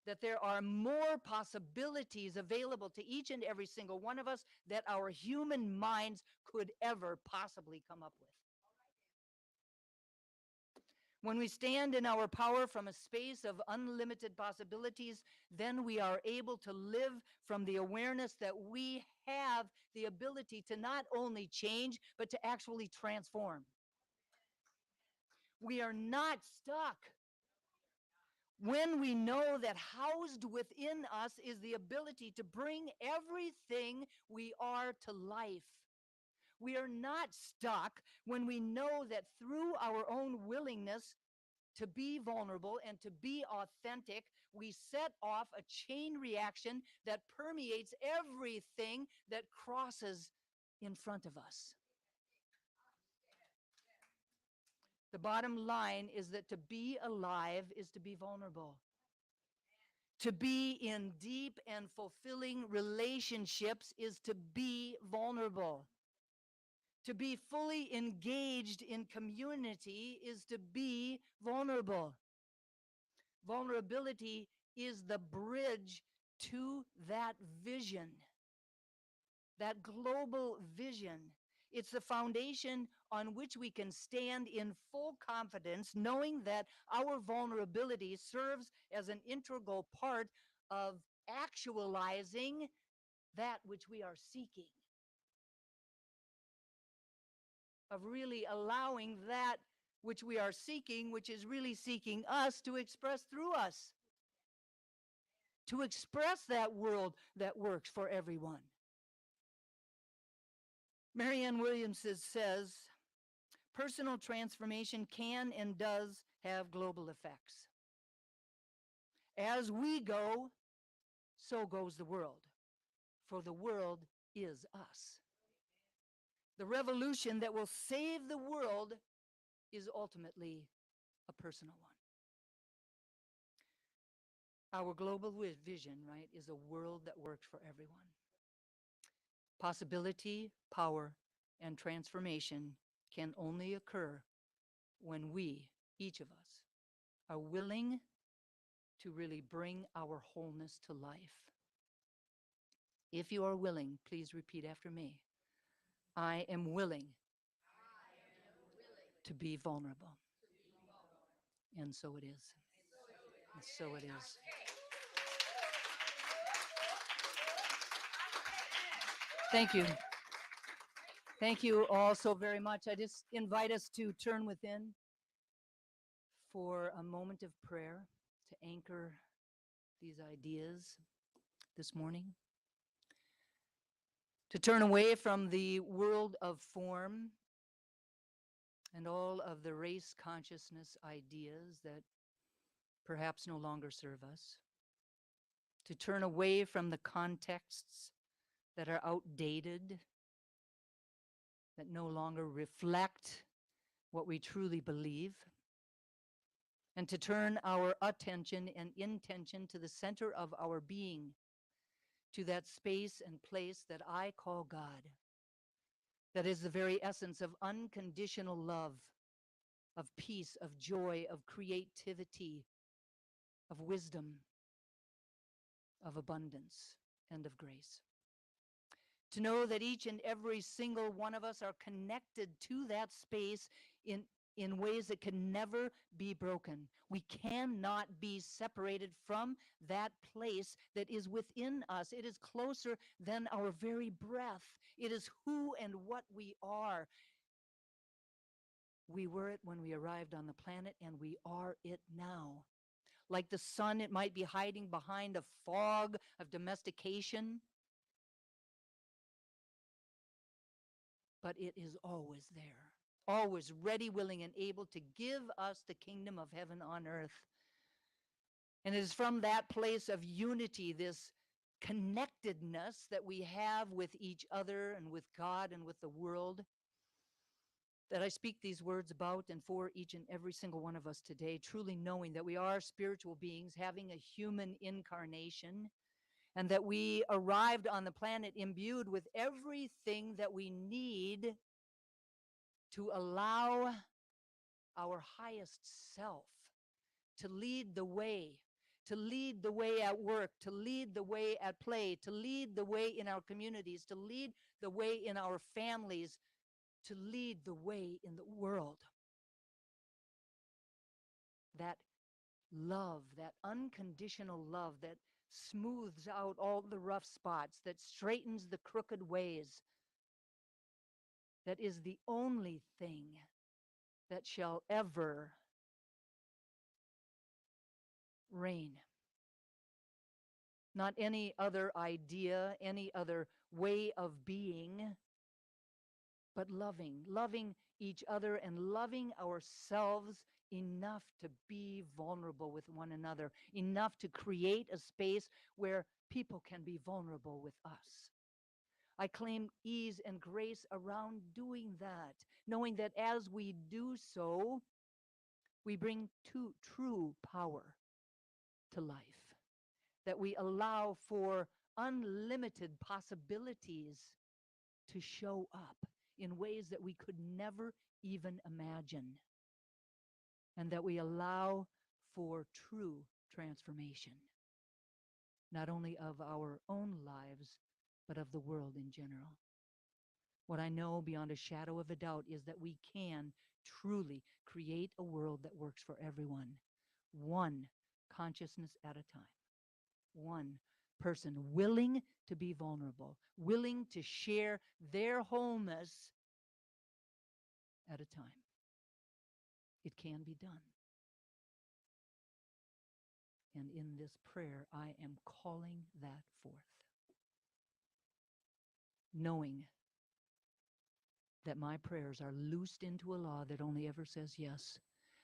that there are more possibilities available to each and every single one of us that our human minds could ever possibly come up with. When we stand in our power from a space of unlimited possibilities, then we are able to live from the awareness that we have the ability to not only change, but to actually transform. We are not stuck. When we know that housed within us is the ability to bring everything we are to life. We are not stuck when we know that through our own willingness, to be vulnerable and to be authentic, we set off a chain reaction that permeates everything that crosses in front of us. The bottom line is that to be alive is to be vulnerable. To be in deep and fulfilling relationships is to be vulnerable. To be fully engaged in community is to be vulnerable. Vulnerability is the bridge to that vision, that global vision. It's the foundation on which we can stand in full confidence, knowing that our vulnerability serves as an integral part of actualizing that which we are seeking, of really allowing that which we are seeking, which is really seeking us, to express through us, to express that world that works for everyone. Marianne Williamson says, personal transformation can and does have global effects. As we go, so goes the world, for the world is us. The revolution that will save the world is ultimately a personal one. Our global vision, right, is a world that works for everyone. Possibility, power, and transformation can only occur when we, each of us, are willing to really bring our wholeness to life. If you are willing, please repeat after me. I am willing to be vulnerable. And so it is. And so it is. Thank you. Thank you all so very much. I just invite us to turn within for a moment of prayer to anchor these ideas this morning. To turn away from the world of form and all of the race consciousness ideas that perhaps no longer serve us. To turn away from the contexts that are outdated, that no longer reflect what we truly believe, and to turn our attention and intention to the center of our being, to that space and place that I call God, that is the very essence of unconditional love, of peace, of joy, of creativity, of wisdom, of abundance, and of grace. To know that each and every single one of us are connected to that space in ways that can never be broken. We cannot be separated from that place that is within us. It is closer than our very breath. It is who and what we are. We were it when we arrived on the planet, and we are it now. Like the sun, it might be hiding behind a fog of domestication, but it is always there, always ready, willing, and able to give us the kingdom of heaven on earth. And it is from that place of unity, this connectedness that we have with each other and with God and with the world, that I speak these words about and for each and every single one of us today, truly knowing that we are spiritual beings having a human incarnation, and that we arrived on the planet imbued with everything that we need to allow our highest self to lead the way, to lead the way at work, to lead the way at play, to lead the way in our communities, to lead the way in our families, to lead the way in the world. That love, that unconditional love that smooths out all the rough spots, that straightens the crooked ways, that is the only thing that shall ever reign. Not any other idea, any other way of being but loving each other and loving ourselves enough to be vulnerable with one another, enough to create a space where people can be vulnerable with us. I claim ease and grace around doing that, knowing that as we do so, we bring true power to life, that we allow for unlimited possibilities to show up in ways that we could never even imagine, and that we allow for true transformation, not only of our own lives, but of the world in general. What I know beyond a shadow of a doubt is that we can truly create a world that works for everyone, one consciousness at a time, one person willing to be vulnerable, willing to share their wholeness at a time. It can be done. And in this prayer, I am calling that forth, knowing that my prayers are loosed into a law that only ever says yes,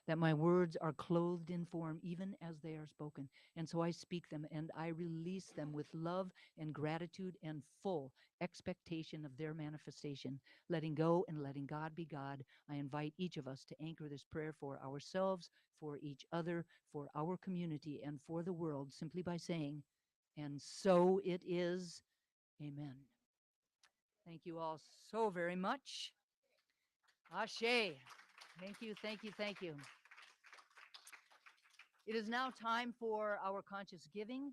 that my words are clothed in form even as they are spoken. And so I speak them and I release them with love and gratitude and full expectation of their manifestation, letting go and letting God be God. I invite each of us to anchor this prayer for ourselves, for each other, for our community, and for the world simply by saying, and so it is. Amen. Thank you all so very much. Ashe. Thank you, thank you, thank you. It is now time for our conscious giving.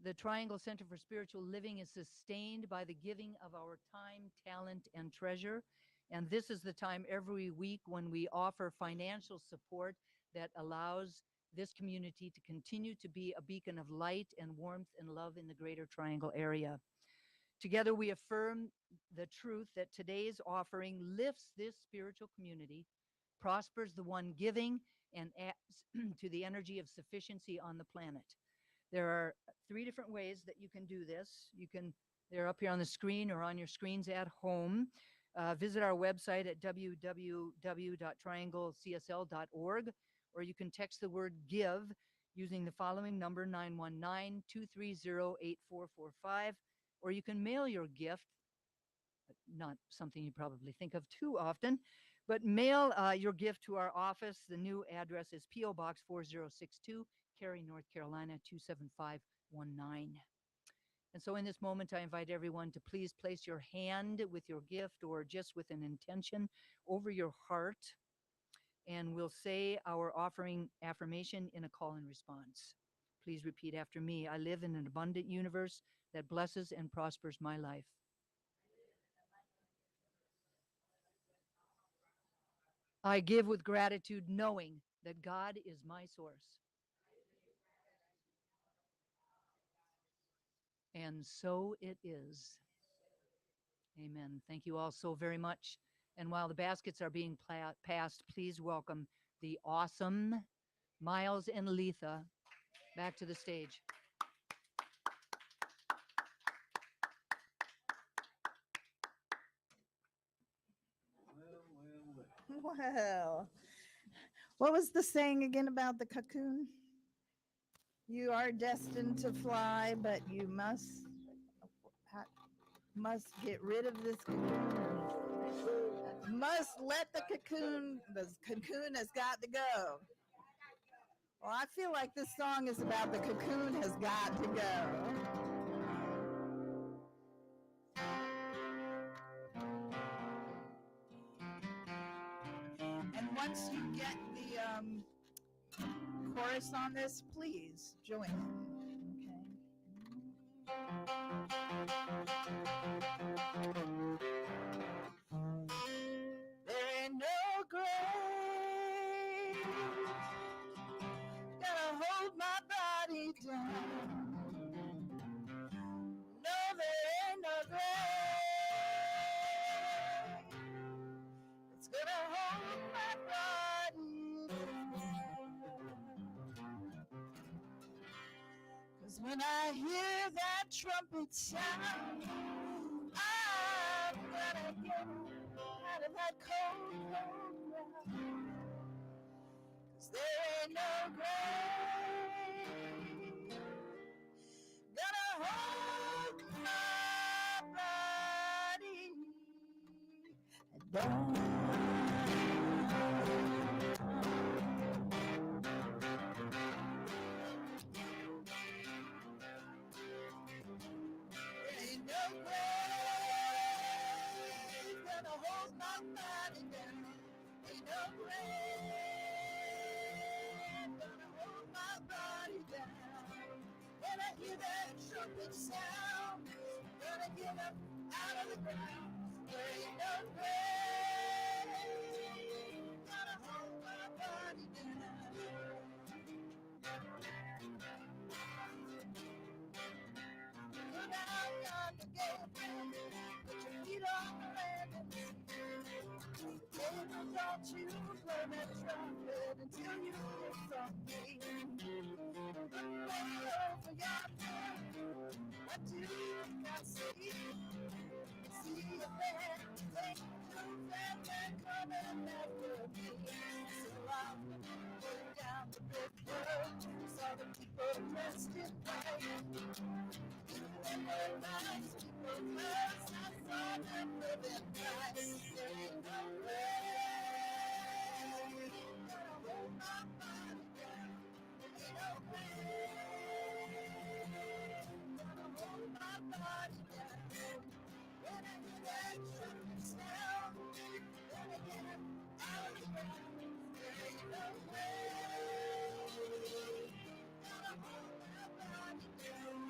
The Triangle Center for Spiritual Living is sustained by the giving of our time, talent, and treasure. And this is the time every week when we offer financial support that allows this community to continue to be a beacon of light and warmth and love in the Greater Triangle area. Together, we affirm the truth that today's offering lifts this spiritual community, prospers the one giving, and adds to the energy of sufficiency on the planet. There are 3 different ways that you can do this. They're up here on the screen or on your screens at home. Visit our website at www.trianglecsl.org, or you can text the word give using the following number, 919-230-8445, or you can mail your gift, not something you probably think of too often, but mail your gift to our office. The new address is PO Box 4062, Cary, North Carolina 27519. And so in this moment, I invite everyone to please place your hand with your gift or just with an intention over your heart, and we'll say our offering affirmation in a call and response. Please repeat after me. I live in an abundant universe that blesses and prospers my life. I give with gratitude, knowing that God is my source. And so it is. Amen. Thank you all so very much. And while the baskets are being passed, please welcome the awesome Miles and Letha back to the stage. Well, what was the saying again about the cocoon? You are destined to fly, but you must get rid of this cocoon. Must let the cocoon has got to go. Well, I feel like this song is about the cocoon has got to go. And once you get the chorus on this, please join in. There ain't no grave gonna hold my body down. No, there ain't no grave it's gonna hold my body down. 'Cause when I hear that trumpet sound, I'm gonna get out of that cold, cold ground. 'Cause there ain't no grave gonna hold my body down. Ain't no grave gonna hold my body down. Ain't no grave gonna hold my body down. When I hear that trumpet sound, gonna get up out of the ground. There ain't no grave gonna hold my body down. Look out yonder gateway, put your feet on the landing. Baby, don't you blow that trumpet until you hear from me. Look way over yonder, what do you think I see? See a man, take two fat men coming after me. So I'm going down the big road, saw the people dressed in white. And were nice people, 'cause I saw them living right. There ain't no way gonna hold my body down. Ain't no way gonna hold my body down. When I hear that trumpet sound, gonna get up out of the ground. There ain't no way gonna hold my body down.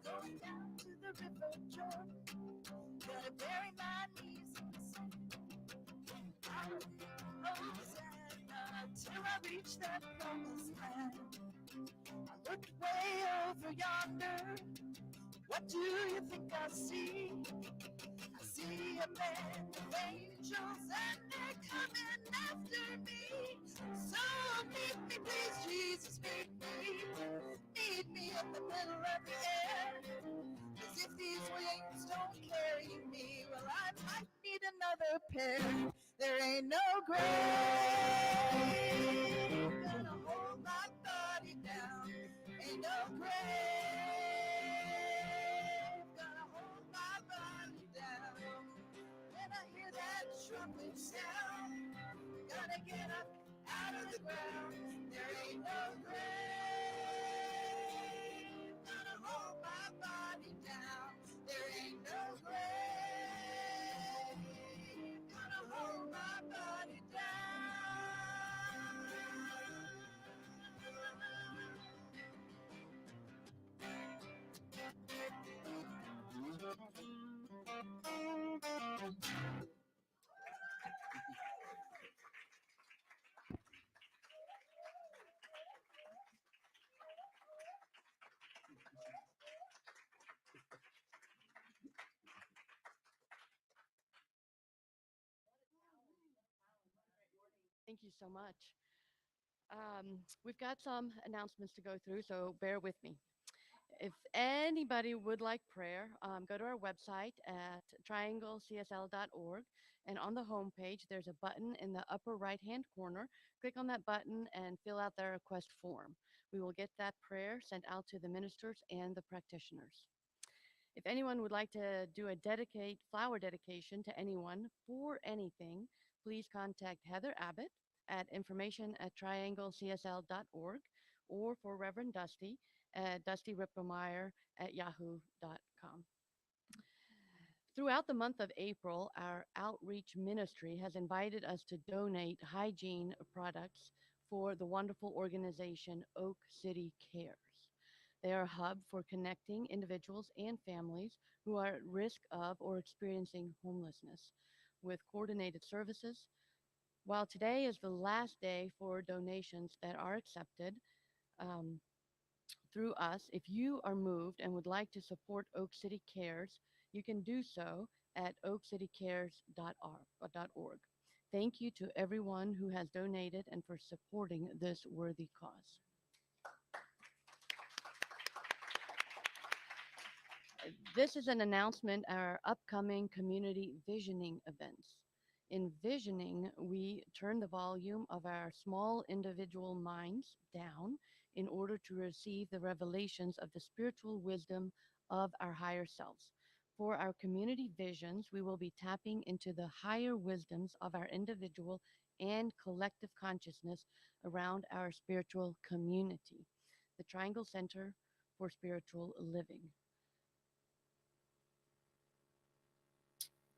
Going down to the river Jordan, gonna bury my knees in the sand. I'll sing Hosanna till I reach that promised land. I look way over yonder, what do you think I see? I see a band of angels and they're coming after me. So meet me, please, Jesus, meet me. Meet me in the middle of the air. 'Cause if these wings don't carry me, well, I might need another pair. There ain't no grave gonna hold my body down. Ain't no grave gonna hold my body down. When I hear that trumpet sound, gonna get up out of the ground. There ain't no grave gonna hold my body down. There ain't no grave gonna hold my body down. Thank you so much. We've got some announcements to go through, so bear with me. If anybody would like prayer, go to our website at trianglecsl.org. And on the homepage, there's a button in the upper right hand corner. Click on that button and fill out the request form. We will get that prayer sent out to the ministers and the practitioners. If anyone would like to do a flower dedication to anyone for anything, please contact Heather Abbott at information@trianglecsl.org or for Reverend Dusty at dustyrippelmeyer@yahoo.com. Throughout the month of April, our outreach ministry has invited us to donate hygiene products for the wonderful organization Oak City Cares. They are a hub for connecting individuals and families who are at risk of or experiencing homelessness with coordinated services. While today is the last day for donations that are accepted um, through us, if you are moved and would like to support Oak City Cares, you can do so at oakcitycares.org. Thank you to everyone who has donated and for supporting this worthy cause. This is an announcement our upcoming community visioning events. In visioning, we turn the volume of our small individual minds down in order to receive the revelations of the spiritual wisdom of our higher selves. For our community visions, we will be tapping into the higher wisdoms of our individual and collective consciousness around our spiritual community, the Triangle Center for Spiritual Living.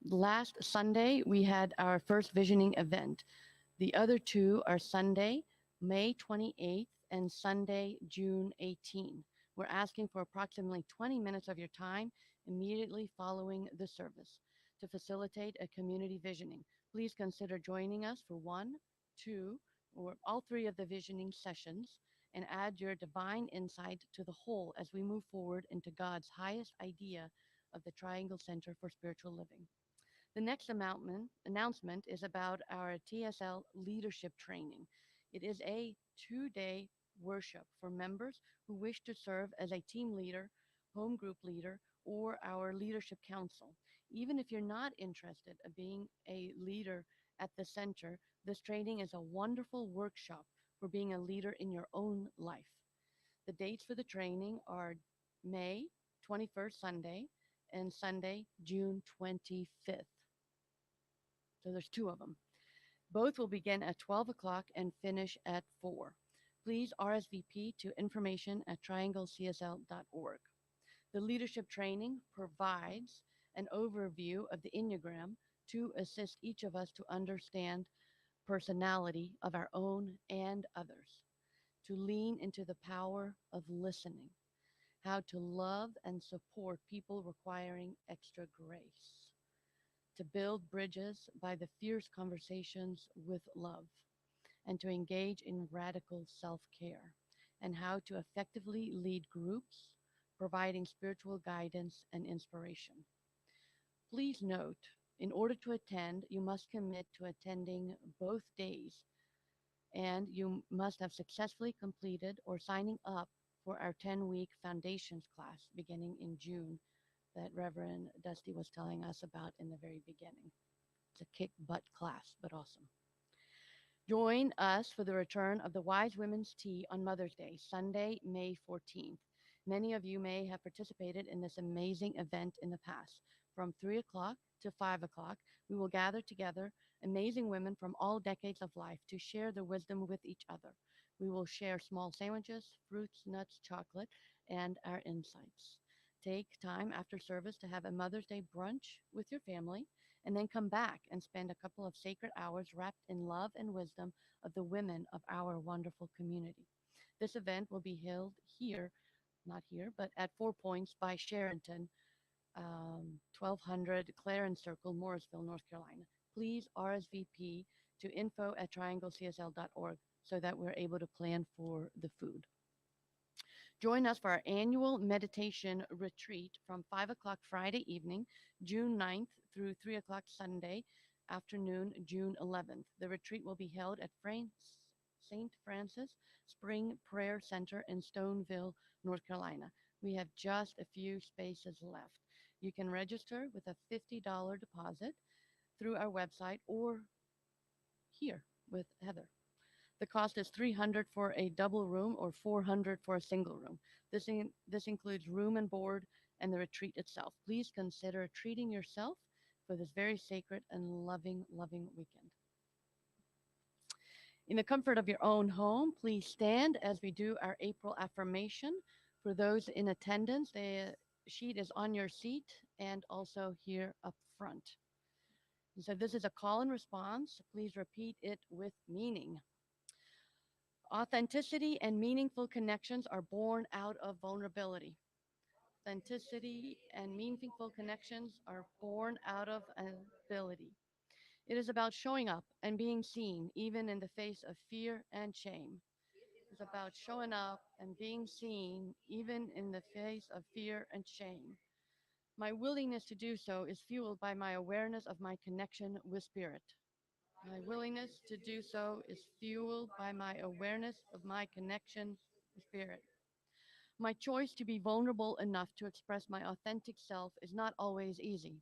Last Sunday, we had our first visioning event. The other two are Sunday, May 28th, and Sunday, June 18th. We're asking for approximately 20 minutes of your time immediately following the service to facilitate a community visioning. Please consider joining us for one, two, or all three of the visioning sessions and add your divine insight to the whole as we move forward into God's highest idea of the Triangle Center for Spiritual Living. The next announcement is about our TSL leadership training. It is a 2-day workshop for members who wish to serve as a team leader, home group leader, or our leadership council. Even if you're not interested in being a leader at the center, this training is a wonderful workshop for being a leader in your own life. The dates for the training are May 21st, Sunday, and Sunday, June 25th. So there's two of them. Both will begin at 12 o'clock and finish at 4. Please RSVP to information at trianglecsl.org. The leadership training provides an overview of the Enneagram to assist each of us to understand personality of our own and others, to lean into the power of listening, how to love and support people requiring extra grace, to build bridges by the fierce conversations with love, and to engage in radical self care, and how to effectively lead groups, providing spiritual guidance and inspiration. Please note, in order to attend, you must commit to attending both days, and you must have successfully completed or signing up for our 10-week foundations class beginning in June that Reverend Dusty was telling us about in the very beginning. It's a kick butt class, but awesome. Join us for the return of the Wise Women's Tea on Mother's Day, Sunday, May 14th. Many of you may have participated in this amazing event in the past. From 3 o'clock to 5 o'clock, we will gather together amazing women from all decades of life to share their wisdom with each other. We will share small sandwiches, fruits, nuts, chocolate, and our insights. Take time after service to have a Mother's Day brunch with your family, and then come back and spend a couple of sacred hours wrapped in love and wisdom of the women of our wonderful community. This event will be held here, not here, but at 4 Points by Sheraton, 1200 Clarence Circle, Morrisville, North Carolina. Please RSVP to info@trianglecsl.org so that we're able to plan for the food. Join us for our annual meditation retreat from 5 o'clock Friday evening, June 9th through 3 o'clock Sunday afternoon, June 11th. The retreat will be held at St. Francis Spring Prayer Center in Stoneville, North Carolina. We have just a few spaces left. You can register with a $50 deposit through our website or here with Heather. The cost is $300 for a double room or $400 for a single room. This includes room and board and the retreat itself. Please consider treating yourself for this very sacred and loving weekend. In the comfort of your own home, please stand as we do our April affirmation. For those in attendance, the sheet is on your seat and also here up front. So this is a call and response. Please repeat it with meaning. Authenticity and meaningful connections are born out of vulnerability. Authenticity and meaningful connections are born out of ability. It is about showing up and being seen, even in the face of fear and shame. It's about showing up and being seen, even in the face of fear and shame. My willingness to do so is fueled by my awareness of my connection with Spirit. My willingness to do so is fueled by my awareness of my connection with Spirit. My choice to be vulnerable enough to express my authentic self is not always easy.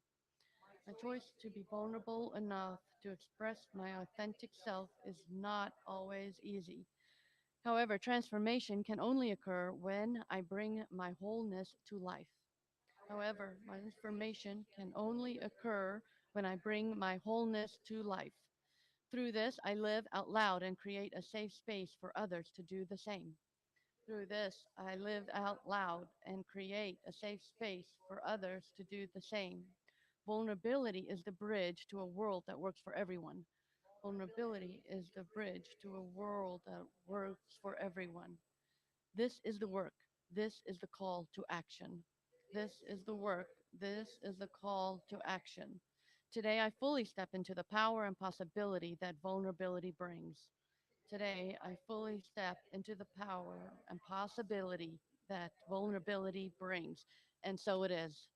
My choice to be vulnerable enough to express my authentic self is not always easy. However, transformation can only occur when I bring my wholeness to life. However, my transformation can only occur when I bring my wholeness to life. Through this, I live out loud and create a safe space for others to do the same. Through this, I live out loud and create a safe space for others to do the same. Vulnerability is the bridge to a world that works for everyone. Vulnerability is the bridge to a world that works for everyone. This is the work. This is the call to action. This is the work. This is the call to action. Today, I fully step into the power and possibility that vulnerability brings. Today, I fully step into the power and possibility that vulnerability brings. And so it is.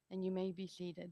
And you may be seated.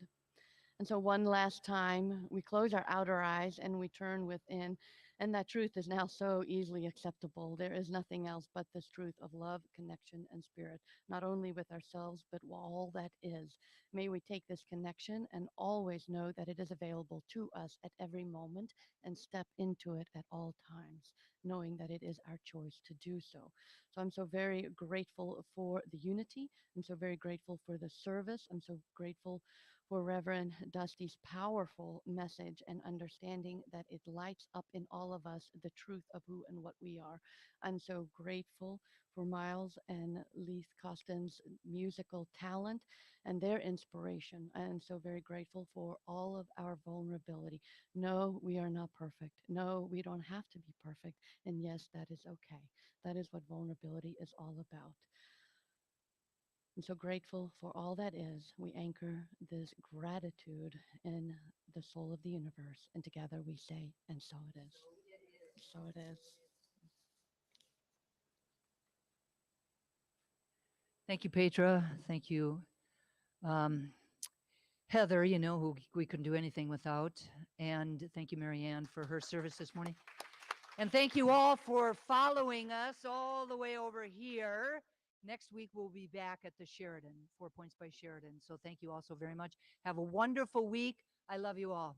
And so, one last time, we close our outer eyes and we turn within. And that truth is now so easily acceptable. There is nothing else but this truth of love, connection, and spirit, not only with ourselves, but all that is. May we take this connection and always know that it is available to us at every moment and step into it at all times, knowing that it is our choice to do so. So, I'm so very grateful for the unity. I'm so very grateful for the service. I'm so grateful for Reverend Dusty's powerful message and understanding that it lights up in all of us the truth of who and what we are. I'm so grateful for Miles and Leith Costin's musical talent and their inspiration. I am so very grateful for all of our vulnerability. No, we are not perfect. No, we don't have to be perfect. And yes, that is okay. That is what vulnerability is all about. I'm so grateful for all that is. We anchor this gratitude in the soul of the universe, and together we say, and so it is. So it is. Thank you, Petra. Thank you, um, Heather, who we couldn't do anything without. And thank you, Marianne, for her service this morning. And thank you all for following us all the way over here. Next week, we'll be back at the Sheridan, 4 Points by Sheridan. So thank you all so very much. Have a wonderful week. I love you all.